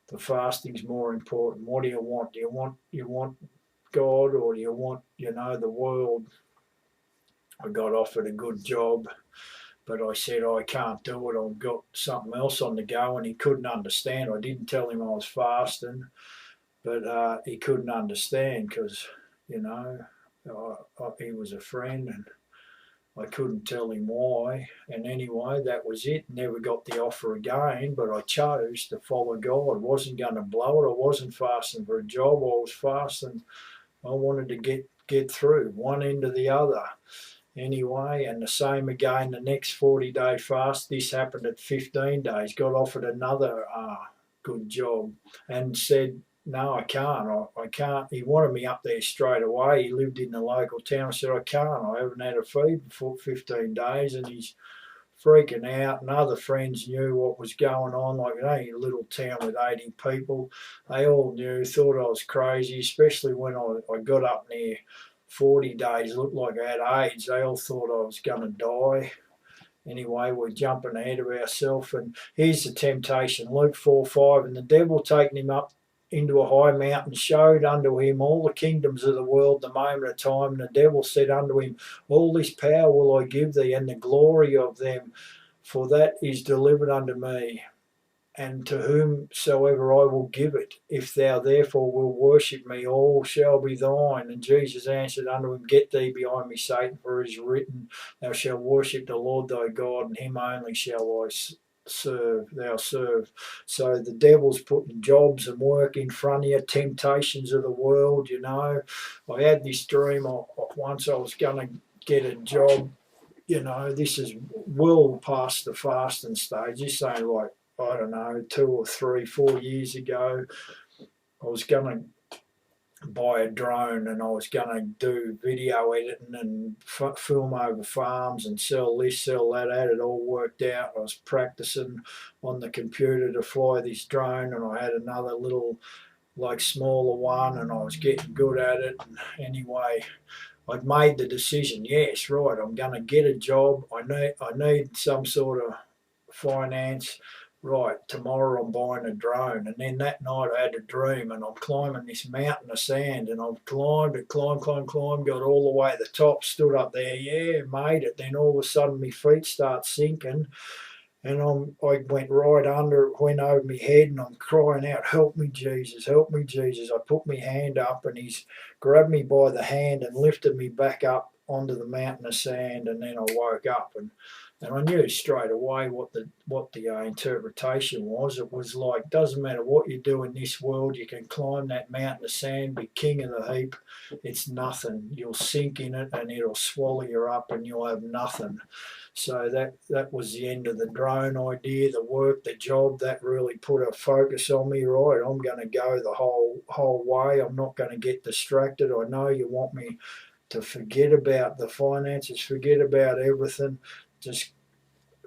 The fasting's more important. What do you want? Do you want God, or do you want, the world? I got offered a good job, but I said I can't do it. I've got something else on the go, and he couldn't understand. I didn't tell him I was fasting, but he couldn't understand because, he was a friend, and I couldn't tell him why. And anyway, that was it. Never got the offer again, but I chose to follow God. I wasn't going to blow it. I wasn't fasting for a job. I was fasting. I wanted to get through one end or the other. Anyway, and the same again the next 40-day fast. This happened at 15 days. Got offered another good job and said, no, I can't. I can't. He wanted me up there straight away. He lived in the local town. I said, I can't. I haven't had a feed for 15 days. And he's freaking out. And other friends knew what was going on. Like, a little town with 80 people. They all knew, thought I was crazy, especially when I got up near 40 days, looked like I had AIDS. They all thought I was going to die. Anyway, we're jumping ahead of ourselves. And here's the temptation, Luke 4:5. And the devil taking him up into a high mountain showed unto him all the kingdoms of the world the moment of time. And the devil said unto him, all this power will I give thee, and the glory of them, for that is delivered unto me, and to whomsoever I will give it. If thou therefore wilt worship me, all shall be thine. And Jesus answered unto him, get thee behind me, Satan, for it is written, thou shalt worship the Lord thy God, and him only shall thou serve. So the devil's putting jobs and work in front of you, temptations of the world. I had this dream once I was going to get a job. This is well past the fasting stage. This ain't like, I don't know, 2 or 3, 4 years ago. I was going to buy a drone, and I was going to do video editing and film over farms and sell this, sell that. I had it all worked out. I was practicing on the computer to fly this drone, and I had another little, smaller one, and I was getting good at it. And anyway, I'd made the decision, yes, right, I'm going to get a job. I need some sort of finance. Right, tomorrow I'm buying a drone. And then that night I had a dream, and I'm climbing this mountain of sand, and I've climbed, got all the way to the top, stood up there, yeah, made it. Then all of a sudden my feet start sinking, and I went right under, it went over my head, and I'm crying out, help me, Jesus, help me, Jesus. I put my hand up, and he's grabbed me by the hand and lifted me back up onto the mountain of sand, and then I woke up, and I knew straight away what the interpretation was. It was like, doesn't matter what you do in this world, you can climb that mountain of sand, be king of the heap. It's nothing. You'll sink in it, and it'll swallow you up, and you'll have nothing. So that was the end of the drone idea, the work, the job. That really put a focus on me. Right, I'm going to go the whole way. I'm not going to get distracted. I know you want me to forget about the finances, forget about everything. Just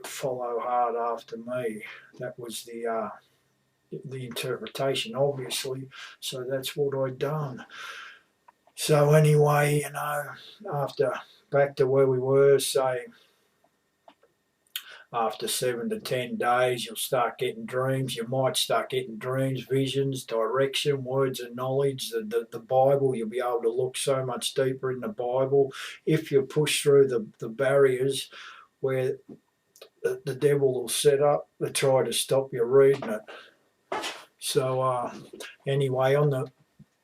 follow hard after me. That was the interpretation, obviously. So that's what I'd done. So anyway, after back to where we were, say after 7 to 10 days, you'll start getting dreams. You might start getting dreams, visions, direction, words of knowledge. The Bible, you'll be able to look so much deeper in the Bible. If you push through the barriers where the devil will set up to try to stop you reading it. So anyway, on the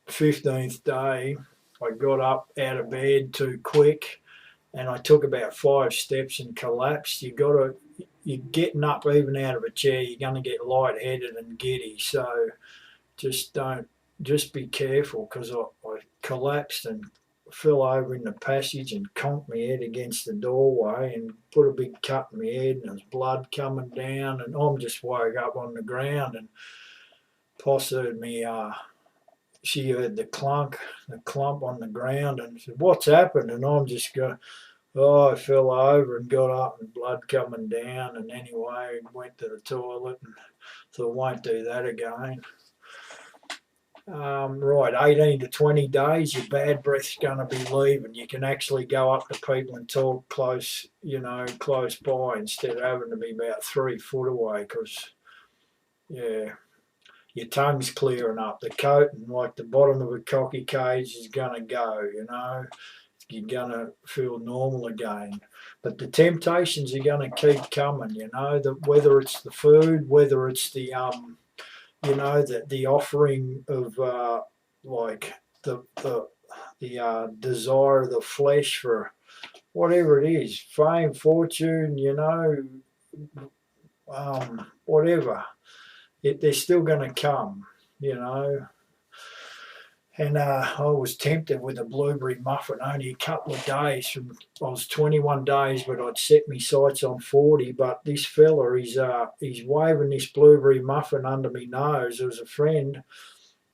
15th day, I got up out of bed too quick, and I took about 5 steps and collapsed. You're getting up even out of a chair, you're going to get lightheaded and giddy. So just be careful, because I collapsed and fell over in the passage and conked my head against the doorway and put a big cut in my head, and there was blood coming down, and I'm just woke up on the ground, and Poss heard me, she heard the clump on the ground, and said, "What's happened?" And I'm just going, "Oh, I fell over and got up and blood coming down." And anyway, went to the toilet and thought, "Won't do that again." Right, 18 to 20 days, your bad breath's going to be leaving. You can actually go up to people and talk close, close by, instead of having to be about 3 foot away, because, yeah, your tongue's clearing up. The coating, like the bottom of a cocky cage, is going to go, You're going to feel normal again. But the temptations are going to keep coming, whether it's the food, whether it's the the offering of like the desire of the flesh for whatever it is, fame, fortune, whatever. They're still going to come, And I was tempted with a blueberry muffin only a couple of days from. I was 21 days, but I'd set my sights on 40. But this fella, he's waving this blueberry muffin under my nose. It was a friend,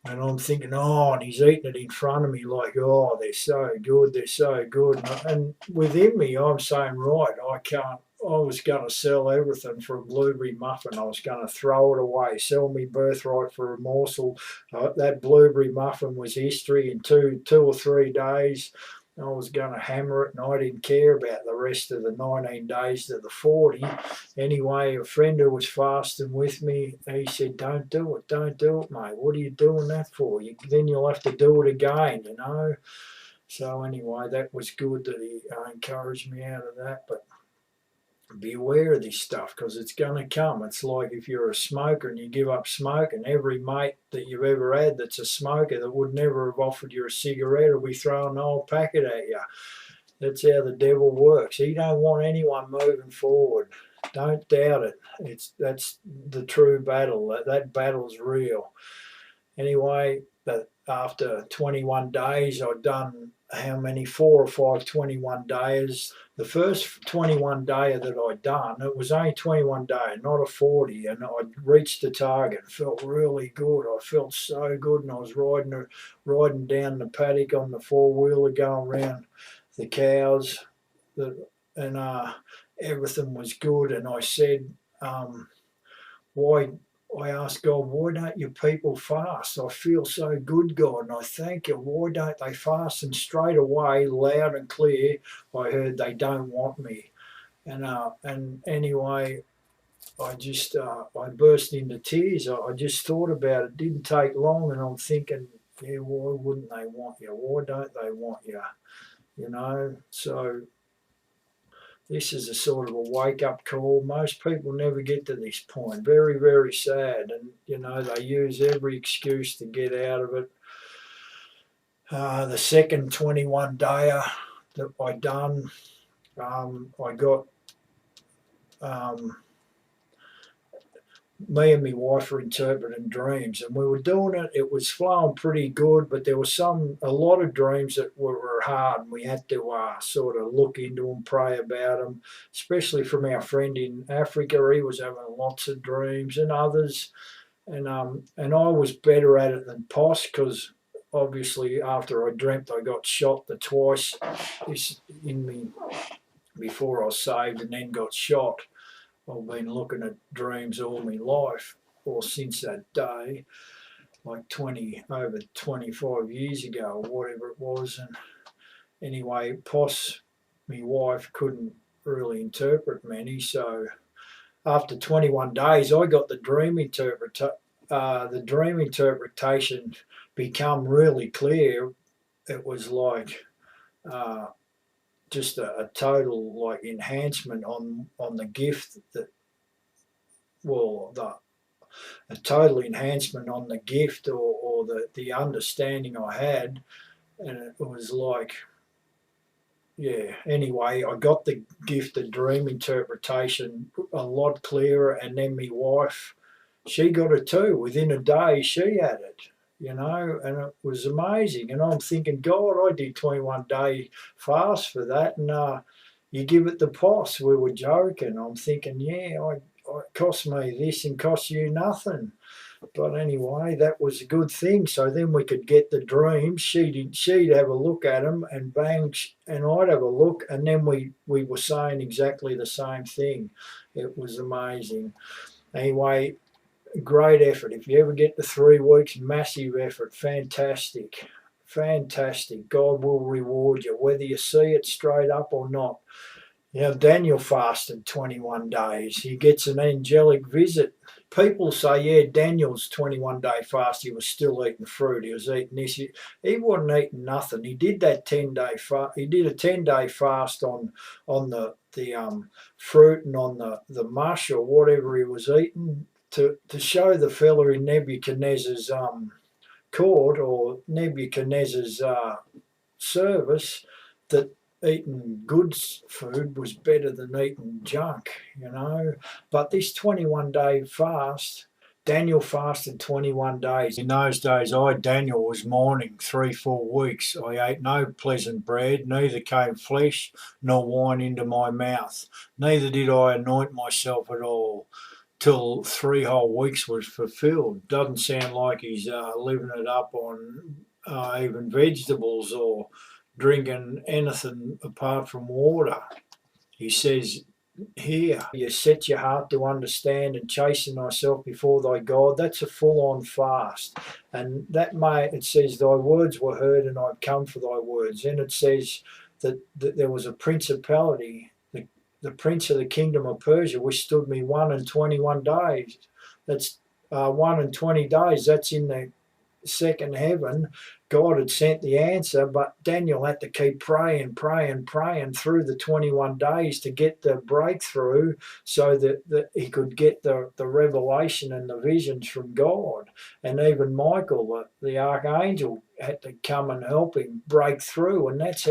and I'm thinking, oh, and he's eating it in front of me like, oh, they're so good, they're so good. And within me, I'm saying, right, I was going to sell everything for a blueberry muffin. I was going to throw it away, sell me birthright for a morsel. That blueberry muffin was history in two or 3 days. I was going to hammer it, and I didn't care about the rest of the 19 days to the 40. Anyway, a friend who was fasting with me, he said, don't do it, mate. What are you doing that for? Then you'll have to do it again, So anyway, that was good that he encouraged me out of that. But be aware of this stuff, because it's going to come. It's like if you're a smoker and you give up smoking, every mate that you've ever had that's a smoker that would never have offered you a cigarette will be throwing an old packet at you. That's how the devil works. He don't want anyone moving forward. Don't doubt it. That's the true battle. That battle's real. Anyway, but after 21 days, I'd done how many? 4 or 5 21 days. The first 21 day that I'd done, it was only 21 day, not a 40, and I'd reached the target. It felt really good. I felt so good, and I was riding down the paddock on the 4-wheeler, going around the cows, and everything was good. And I said, why? I asked God, why don't your people fast? I feel so good, God, and I thank you. Why don't they fast? And straight away, loud and clear, I heard they don't want me. And anyway, I burst into tears. I just thought about it. It didn't take long, and I'm thinking, yeah, why wouldn't they want you? Why don't they want you? So this is a sort of a wake-up call. Most people never get to this point. Very, very sad. And, they use every excuse to get out of it. The second 21-dayer that I done, I got... me and my wife were interpreting dreams, and we were doing it. It was flowing pretty good, but there was a lot of dreams that were hard, and we had to sort of look into them, pray about them, especially from our friend in Africa. He was having lots of dreams, and others, and I was better at it than Poss, because obviously after I dreamt I got shot twice in me before I was saved, and then got shot. I've been looking at dreams all my life, or since that day, like over 25 years ago, or whatever it was. And anyway, Poss, my wife, couldn't really interpret many, so after 21 days, I got the dream interpretation become really clear. It was like just a total like enhancement on the gift a total enhancement on the gift or the understanding I had, and it was like, yeah. Anyway, I got the gift of dream interpretation a lot clearer, and then my wife, she got it too. Within a day, she had it. and it was amazing. And I'm thinking, God, I did 21-day fast for that, and you give it the pos. We were joking. I'm thinking, yeah, it cost me this and cost you nothing. But anyway, that was a good thing. So then we could get the dreams. She'd have a look at them, and bang, and I'd have a look, and then we were saying exactly the same thing. It was amazing. Anyway, great effort. If you ever get the 3 weeks, massive effort. Fantastic. Fantastic. God will reward you, whether you see it straight up or not. Daniel fasted 21 days. He gets an angelic visit. People say, yeah, Daniel's 21-day fast, he was still eating fruit. He was eating this. He wasn't eating nothing. He did that 10-day fast. He did a 10-day fast on the fruit and on the mush or whatever he was eating to show the fella in Nebuchadnezzar's court or Nebuchadnezzar's service that eating good food was better than eating junk, But this 21-day fast, Daniel fasted 21 days. In those days, Daniel, was mourning 3-4 weeks. I ate no pleasant bread, neither came flesh nor wine into my mouth. Neither did I anoint myself at all, till 3 whole weeks was fulfilled. Doesn't sound like he's living it up on even vegetables or drinking anything apart from water. He says here, you set your heart to understand and chasten thyself before thy God. That's a full-on fast. And it says, thy words were heard and I've come for thy words. And it says that there was a principality, the prince of the kingdom of Persia, which stood me 1 21 days. That's 1 and 20 days. That's in the second heaven. God had sent the answer, but Daniel had to keep praying through the 21 days to get the breakthrough so that he could get the revelation and the visions from God. And even Michael, the archangel, had to come and help him break through. And that's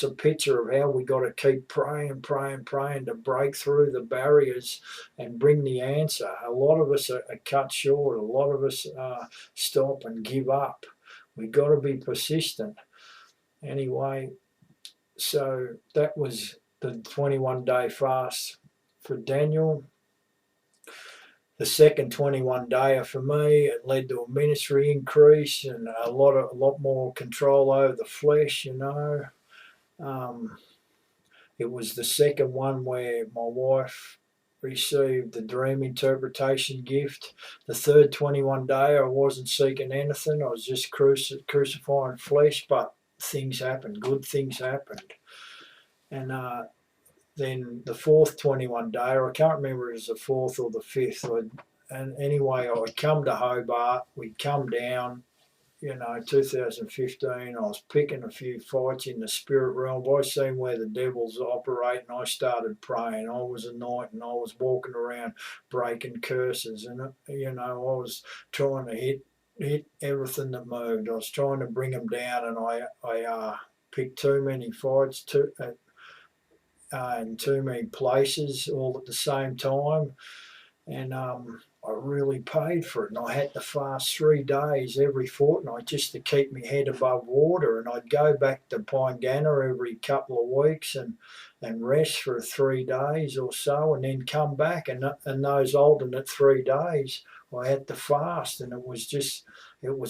a picture of how we got to keep praying to break through the barriers and bring the answer. A lot of us are cut short. A lot of us stop and give up. We've got to be persistent. Anyway, so that was the 21-day fast for Daniel. The second 21-dayer for me, it led to a ministry increase and a lot more control over the flesh, It was the second one where my wife received the dream interpretation gift. The third 21-dayer, I wasn't seeking anything. I was just crucifying flesh, but things happened. Good things happened. And then the fourth 21-dayer, I can't remember if it was the fourth or the fifth. And anyway, I'd come to Hobart. We'd come down, 2015. I was picking a few fights in the spirit realm. I seen where the devil's operating. I started praying. I was anointing. I was walking around breaking curses. And, I was trying to hit everything that moved. I was trying to bring them down, and I picked too many fights in too many places all at the same time. And I really paid for it, and I had to fast 3 days every fortnight just to keep my head above water. And I'd go back to Pyngana every couple of weeks and rest for 3 days or so, and then come back. And those alternate 3 days, I had to fast, and it was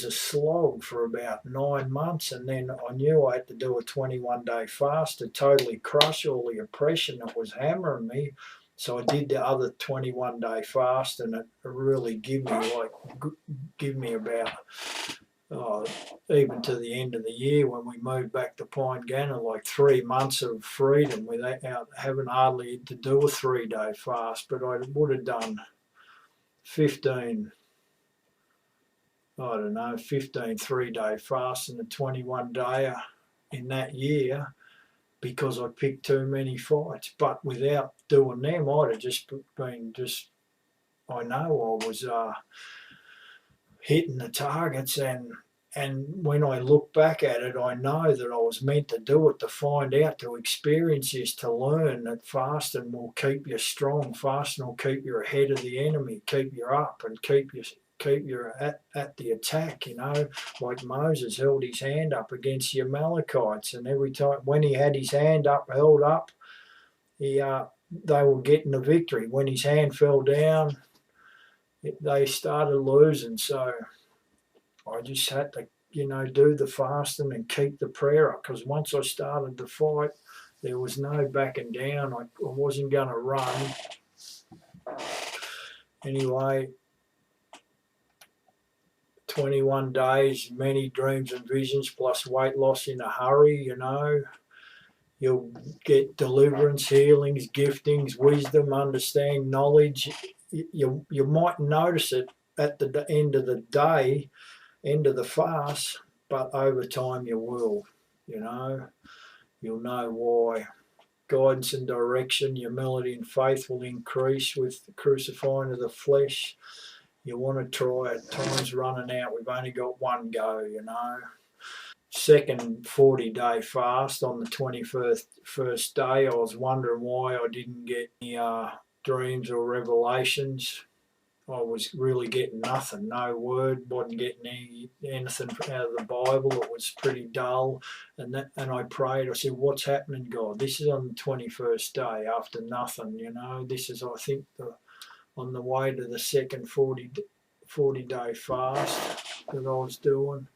a slog for about 9 months. And then I knew I had to do a 21-day fast to totally crush all the oppression that was hammering me. So I did the other 21-day fast, and it really gave me about, even to the end of the year when we moved back to Pyngana, like 3 months of freedom without having hardly to do a 3-day fast. But I would have done 15 3-day fasts and a 21-dayer in that year, because I picked too many fights. But without doing them, I'd have just been I know I was hitting the targets, and when I look back at it, I know that I was meant to do it, to find out, to experience this, to learn that fasting will keep you strong. Fasting will keep you ahead of the enemy, keep you up, and keep you keep you at the attack, you know, like Moses held his hand up against the Amalekites, and every time when he had his hand up, held up, they were getting the victory. When his hand fell down, they started losing. So I just had to, you know, do the fasting and keep the prayer up, because once I started the fight, there was no backing down. I wasn't going to run. Anyway, 21 days, many dreams and visions, plus weight loss in a hurry, you know. You'll get deliverance, healings, giftings, wisdom, understanding, knowledge. You might notice it at the end of the day, end of the fast, but over time you will, you know. You'll know why. Guidance and direction, humility and faith will increase with the crucifying of the flesh. You want to try it. Time's running out. We've only got one go, you know. Second 40-day fast on the 21st day, I was wondering why I didn't get any dreams or revelations. I was really getting nothing, no word, wasn't getting anything out of the Bible. It was pretty dull. And I prayed, I said, what's happening, God? This is on the 21st day after nothing, you know. This is, I think, on the way to the second 40-day fast that I was doing.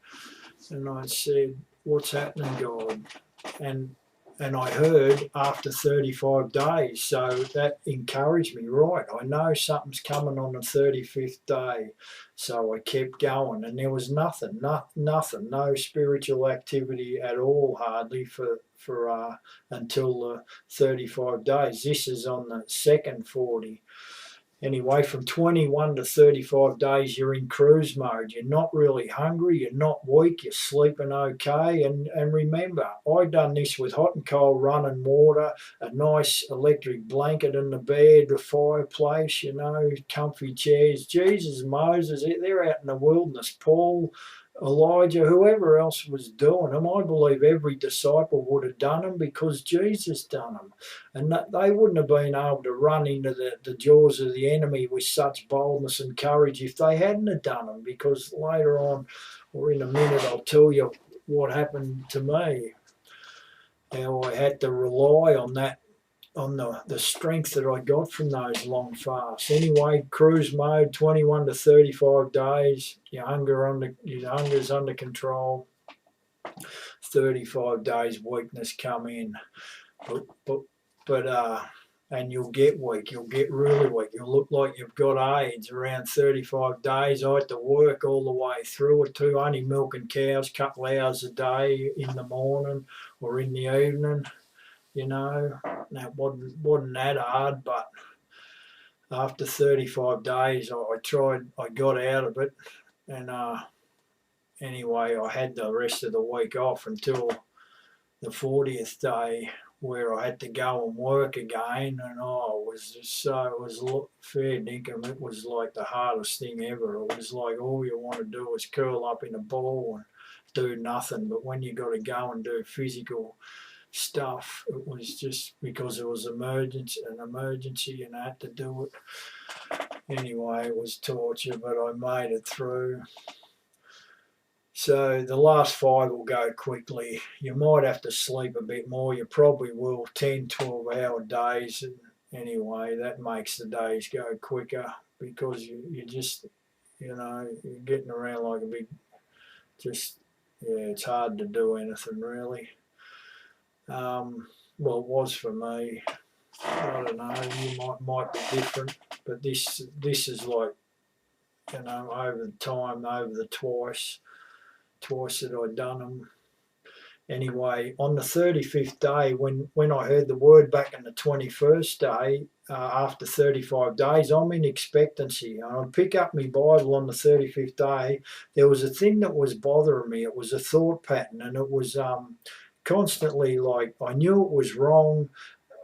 And I said, what's happening, God? And I heard after 35 days, so that encouraged me, right, I know something's coming on the 35th day. So I kept going, and there was nothing, no spiritual activity at all, hardly, for until the 35 days. This is on the second 40. Anyway, from 21 to 35 days, you're in cruise mode. You're not really hungry. You're not weak. You're sleeping okay. And remember, I done this with hot and cold running water, a nice electric blanket in the bed, a fireplace, you know, comfy chairs. Jesus, Moses, they're out in the wilderness. Paul, Elijah, whoever else was doing them, I believe every disciple would have done them because Jesus done them. And they wouldn't have been able to run into the jaws of the enemy with such boldness and courage if they hadn't have done them, because later on, or in a minute, I'll tell you what happened to me, how I had to rely on that, on the strength that I got from those long fasts. Anyway, cruise mode, 21 to 35 days, your hunger's under control. 35 days weakness come in, but and you'll get weak, you'll get really weak, you'll look like you've got AIDS around 35 days. I had to work all the way through it too, only milking cows a couple of hours a day in the morning or in the evening, you know. That wasn't that hard, but after 35 days I got out of it, and anyway, I had the rest of the week off until the 40th day, where I had to go and work again, and it was fair dinkum. It was like the hardest thing ever. It was like all you want to do is curl up in a ball and do nothing. But when you got to go and do physical stuff, it was just because it was an emergency, and I had to do it. Anyway, it was torture, but I made it through. So the last 5 will go quickly. You might have to sleep a bit more. You probably will, 10, 12-hour days. And anyway, that makes the days go quicker, because you just, you know, you're getting around like a big, it's hard to do anything really. Well, it was for me. I don't know, you might be different, but this is like, you know, over the time, over the twice that I'd done them. Anyway, on the 35th day, when I heard the word back on the 21st day, after 35 days, I'm in expectancy. And I'd pick up my Bible on the 35th day. There was a thing that was bothering me. It was a thought pattern, and it was constantly like, I knew it was wrong.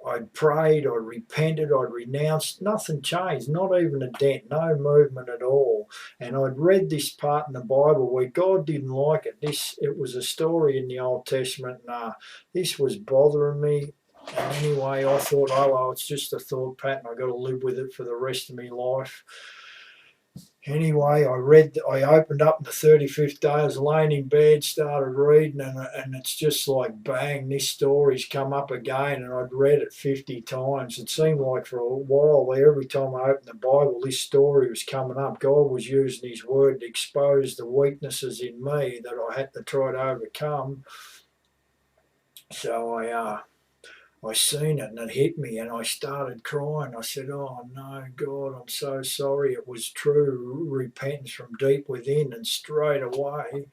I'd prayed, I'd repented, I'd renounced. Nothing changed, not even a dent, no movement at all. And I'd read this part in the Bible where God didn't like it. It was a story in the Old Testament, and this was bothering me. And anyway, I thought, oh, well, it's just a thought pattern. I've got to live with it for the rest of my life. Anyway, I opened up the 35th day. I was laying in bed, started reading, and it's just like bang, this story's come up again, and I'd read it 50 times. It seemed like for a while there, every time I opened the Bible, this story was coming up. God was using His word to expose the weaknesses in me that I had to try to overcome. So I seen it and it hit me and I started crying. I said, "Oh no, God, I'm so sorry." It was true repentance from deep within, and straight away,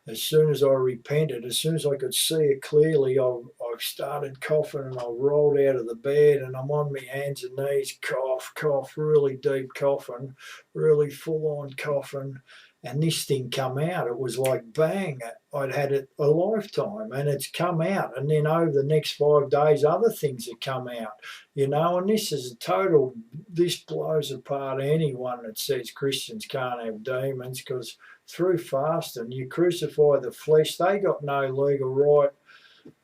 as soon as I repented, as soon as I could see it clearly, I started coughing and I rolled out of the bed and I'm on my hands and knees, cough, really deep coughing, really full on coughing. And this thing come out. It was like bang, I'd had it a lifetime and it's come out. And then over the next 5 days, other things have come out, and this is a total, this blows apart anyone that says Christians can't have demons, because through fasting, you crucify the flesh. They got no legal right,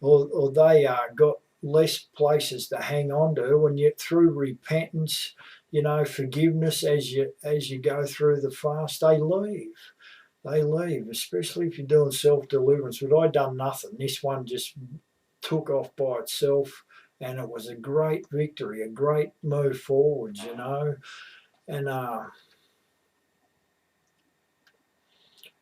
or they got less places to hang on to, and yet through repentance, forgiveness, as you go through the fast, they leave. They leave, especially if you're doing self-deliverance. But I done nothing. This one just took off by itself, and it was a great victory, a great move forwards, And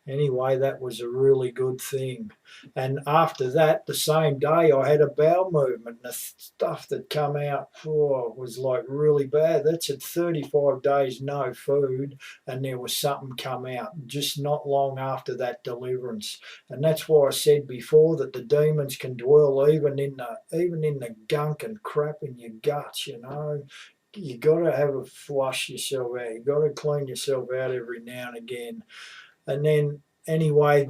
anyway, that was a really good thing. And after that, the same day, I had a bowel movement. And the stuff that come out was like really bad. That's at 35 days, no food, and there was something come out just not long after that deliverance. And that's why I said before that the demons can dwell even in the gunk and crap in your guts. You got to have a flush yourself out. You got to clean yourself out every now and again. And then anyway,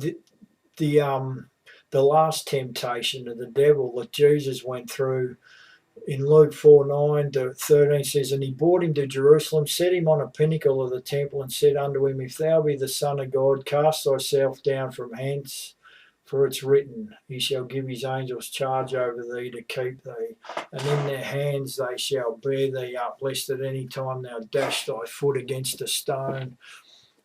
the last temptation of the devil that Jesus went through in Luke 4:9-13 says, "And he brought him to Jerusalem, set him on a pinnacle of the temple, and said unto him, If thou be the Son of God, cast thyself down from hence. For it's written, He shall give His angels charge over thee to keep thee, and in their hands they shall bear thee up, lest at any time thou dash thy foot against a stone.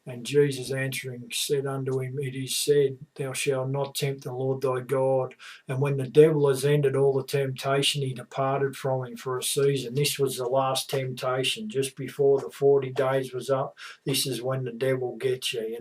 And Jesus answering said unto him, It is said, Thou shalt not tempt the Lord thy God. And when the devil has ended all the temptation, he departed from him for a season." This was the last temptation, just before the 40 days was up. This is when the devil gets you,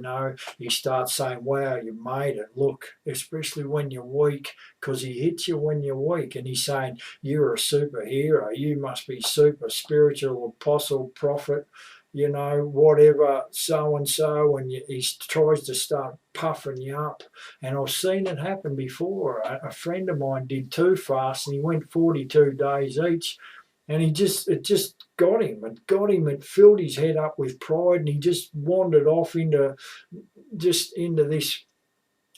He starts saying, "Wow, you made it. Look," especially when you're weak, because he hits you when you're weak. And he's saying, "You're a superhero. You must be super spiritual, apostle, prophet, whatever, so-and-so," and he tries to start puffing you up. And I've seen it happen before. A friend of mine did 2 fasts, and he went 42 days each, and it just got him. It filled his head up with pride, and he just wandered off into this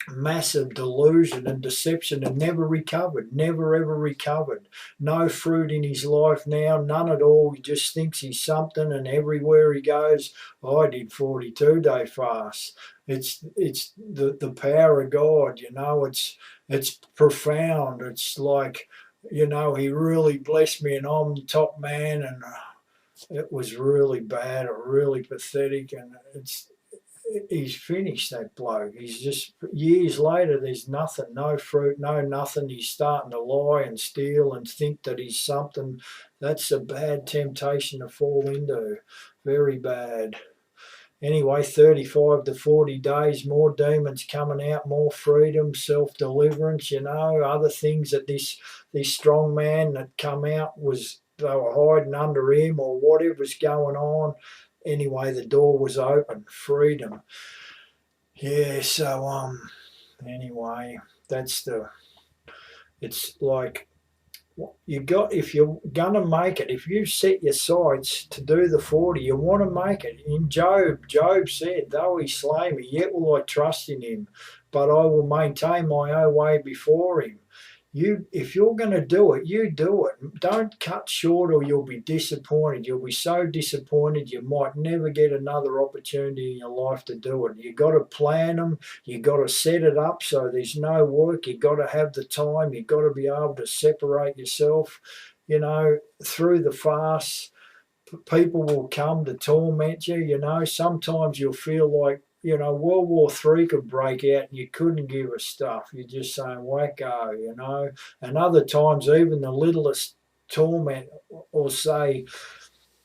massive delusion and deception, and never ever recovered. No fruit in his life now, none at all. He just thinks he's something, and everywhere he goes, "I did 42-day fast." It's the power of God, it's profound. It's like, he really blessed me and I'm the top man, and it was really bad or really pathetic, and he's finished, that bloke. He's just, years later, there's nothing, no fruit, no nothing. He's starting to lie and steal and think that he's something. That's a bad temptation to fall into. Very bad. Anyway, 35 to 40 days, more demons coming out, more freedom, self-deliverance, other things that this strong man that come out they were hiding under him or whatever's going on. Anyway, the door was open, freedom. Yeah, so anyway, it's like, if you're gonna make it, if you set your sights to do the 40, you want to make it. In Job said, "Though he slay me, yet will I trust in him, but I will maintain my own way before him." If you're going to do it, you do it. Don't cut short, or you'll be disappointed. You'll be so disappointed you might never get another opportunity in your life to do it. You got to plan them. You got to set it up so there's no work. You got to have the time. You got to be able to separate yourself, through the fast. people will come to torment you, you know. Sometimes you'll feel like, you know, World War III could break out and you couldn't give a stuff. You're just saying, wacko, you know. And other times, even the littlest torment, or say,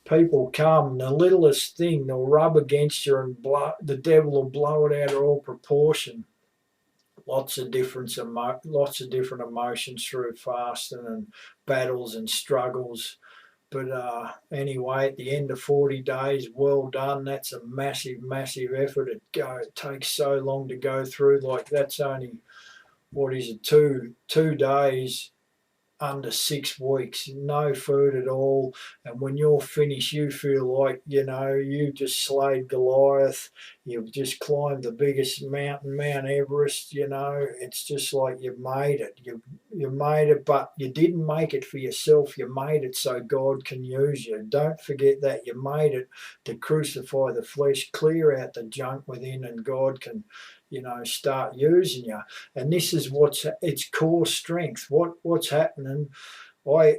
people come, the littlest thing, they'll rub against you and the devil will blow it out of all proportion. Lots of lots of different emotions through fasting and battles and struggles. But anyway, at the end of 40 days, well done. That's a massive, massive effort. It takes so long to go through. Like, that's only, what is it, two days under 6 weeks, no food at all. And when you're finished, you feel like, you know, you just slayed Goliath. You've just climbed the biggest mountain, Mount Everest. You know, it's just like you've made it. You made it, but you didn't make it for yourself. You made it so God can use you. Don't forget that. You made it to crucify the flesh, clear out the junk within, and God can, you know, start using you. And this is its core strength. What's happening? I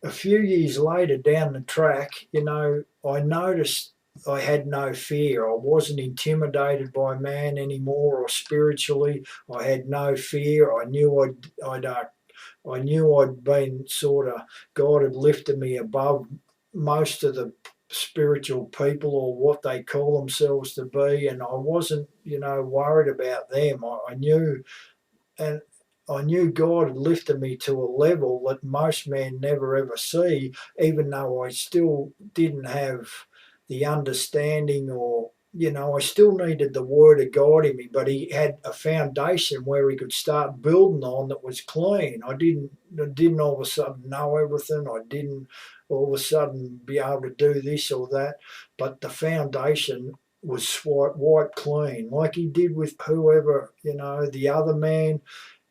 A few years later down the track, you know, I noticed I had no fear. I wasn't intimidated by man anymore, or spiritually. I had no fear. I knew I'd been sort of, God had lifted me above most of the spiritual people, or what they call themselves to be, and I wasn't, you know, worried about them. I knew, and I knew God had lifted me to a level that most men never ever see, even though I still didn't have the understanding, or, you know, I still needed the Word of God in me, but He had a foundation where He could start building on that was clean. I didn't all of a sudden know everything. I didn't all of a sudden be able to do this or that, but the foundation was wiped clean, like He did with whoever, you know, the other man.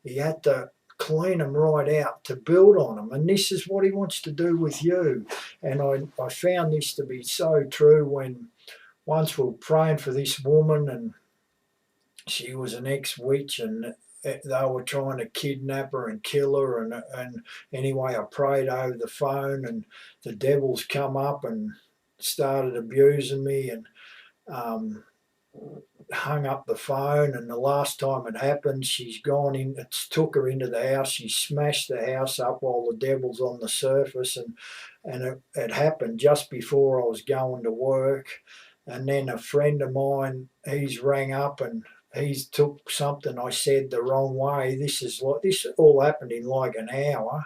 He had to clean them right out to build on them. And this is what He wants to do with you. And I found this to be so true when once we were praying for this woman, and she was an ex-witch, and they were trying to kidnap her and kill her. And anyway, I prayed over the phone, and the devil's come up and started abusing me, and hung up the phone. And the last time it happened, she's gone in, it took her into the house, she smashed the house up while the devil's on the surface. And it happened just before I was going to work. And then a friend of mine, he's rang up and he's took something I said the wrong way. This all happened in like an hour.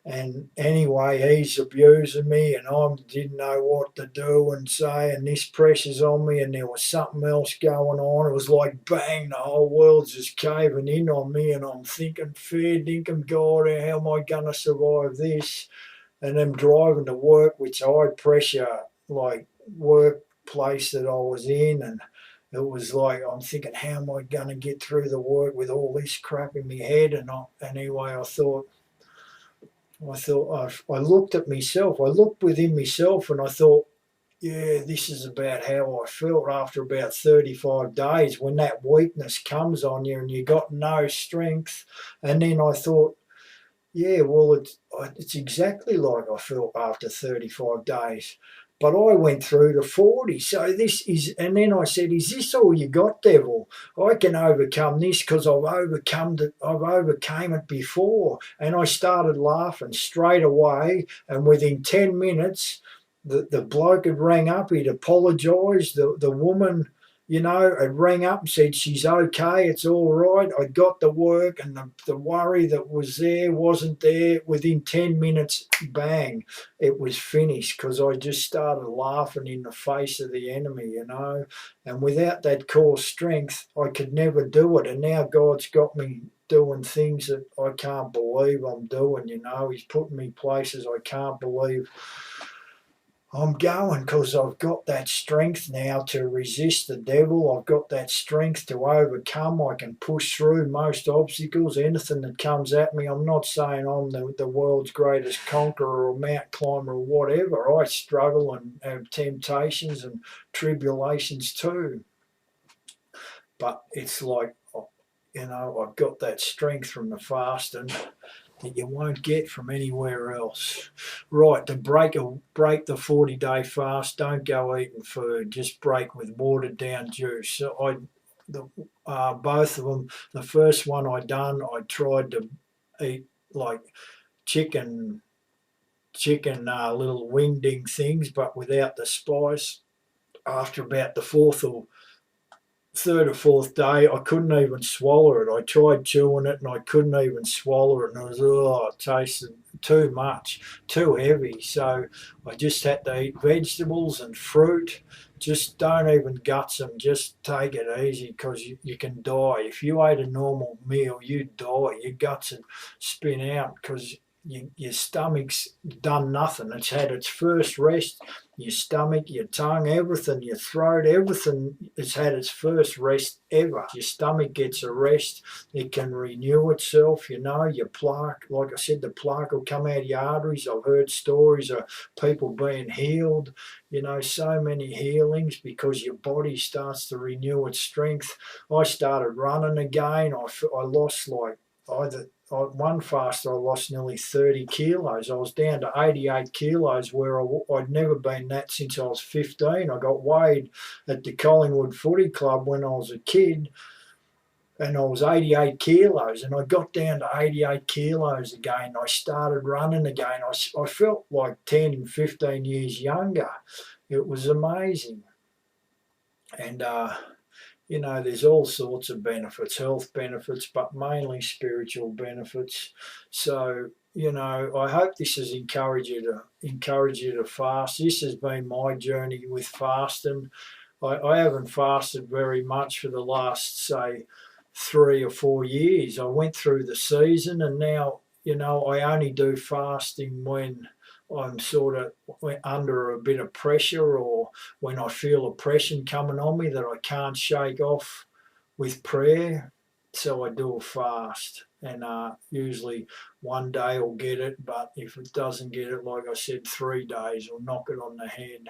And anyway, he's abusing me, and I didn't know what to do and say, and this pressure's on me, and there was something else going on. It was like bang, the whole world's just caving in on me, and I'm thinking, fair dinkum God, how am I going to survive this? And then driving to work, which high pressure, like, workplace that I was in, and it was like, I'm thinking, how am I going to get through the work with all this crap in my head? And anyway, I looked at myself, I looked within myself, and I thought, yeah, this is about how I felt after about 35 days, when that weakness comes on you and you got no strength. And then I thought, yeah, well, it's exactly like I felt after 35 days. But I went through to 40. So this is, and then I said, is this all you got, devil? I can overcome this because I've overcame it before. And I started laughing straight away. And within 10 minutes, the bloke had rang up, he'd apologised. The woman, you know, had rang up and said she's okay, it's all right. I got the work, and the worry that was there wasn't there. Within 10 minutes, bang, it was finished, because I just started laughing in the face of the enemy, you know. And without that core strength, I could never do it. And now God's got me doing things that I can't believe I'm doing, you know. He's putting me places I can't believe I'm going, because I've got that strength now to resist the devil. I've got that strength to overcome. I can push through most obstacles, anything that comes at me. I'm not saying I'm the world's greatest conqueror or mount climber or whatever. I struggle and have temptations and tribulations too. But it's like, you know, I've got that strength from the fasting. that you won't get from anywhere else. Right, to break the 40-day fast, don't go eating food. Just break with watered down juice. So both of them. The first one I done, I tried to eat like chicken, little wingding things, but without the spice. After about the third or fourth day, I couldn't even swallow it. I tried chewing it and I couldn't even swallow it, and it tasted too much, too heavy. So I just had to eat vegetables and fruit. Just don't even guts them. Just take it easy, because you can die. If you ate a normal meal, you'd die. Your guts would spin out, because your stomach's done nothing. It's had its first rest. Your stomach, your tongue, everything, your throat, everything has had its first rest ever. Your stomach gets a rest. It can renew itself, your plaque. Like I said, the plaque will come out of your arteries. I've heard stories of people being healed, so many healings, because your body starts to renew its strength. I started running again. I lost one fast I lost nearly 30 kilos. I was down to 88 kilos, where I'd never been that since I was 15. I got weighed at the Collingwood Footy Club when I was a kid, and I was 88 kilos, and I got down to 88 kilos again. I started running again. I felt like 10, 15 years younger. It was amazing. And there's all sorts of benefits, health benefits, but mainly spiritual benefits. So, I hope this has encouraged you to fast. This has been my journey with fasting. I haven't fasted very much for the last, say, 3 or 4 years. I went through the season, and now, I only do fasting when I'm sort of under a bit of pressure, or when I feel oppression coming on me that I can't shake off with prayer. So I do a fast, and usually one day will get it, but if it doesn't get it, like I said, 3 days will knock it on the head.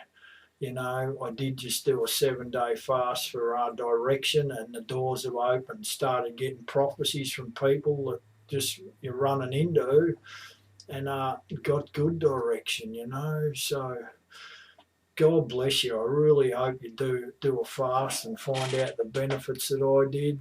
I did just do a 7-day fast for direction, and the doors have opened. Started getting prophecies from people that just you're running into, and got good direction. So God bless you. I really hope you do a fast and find out the benefits that I did.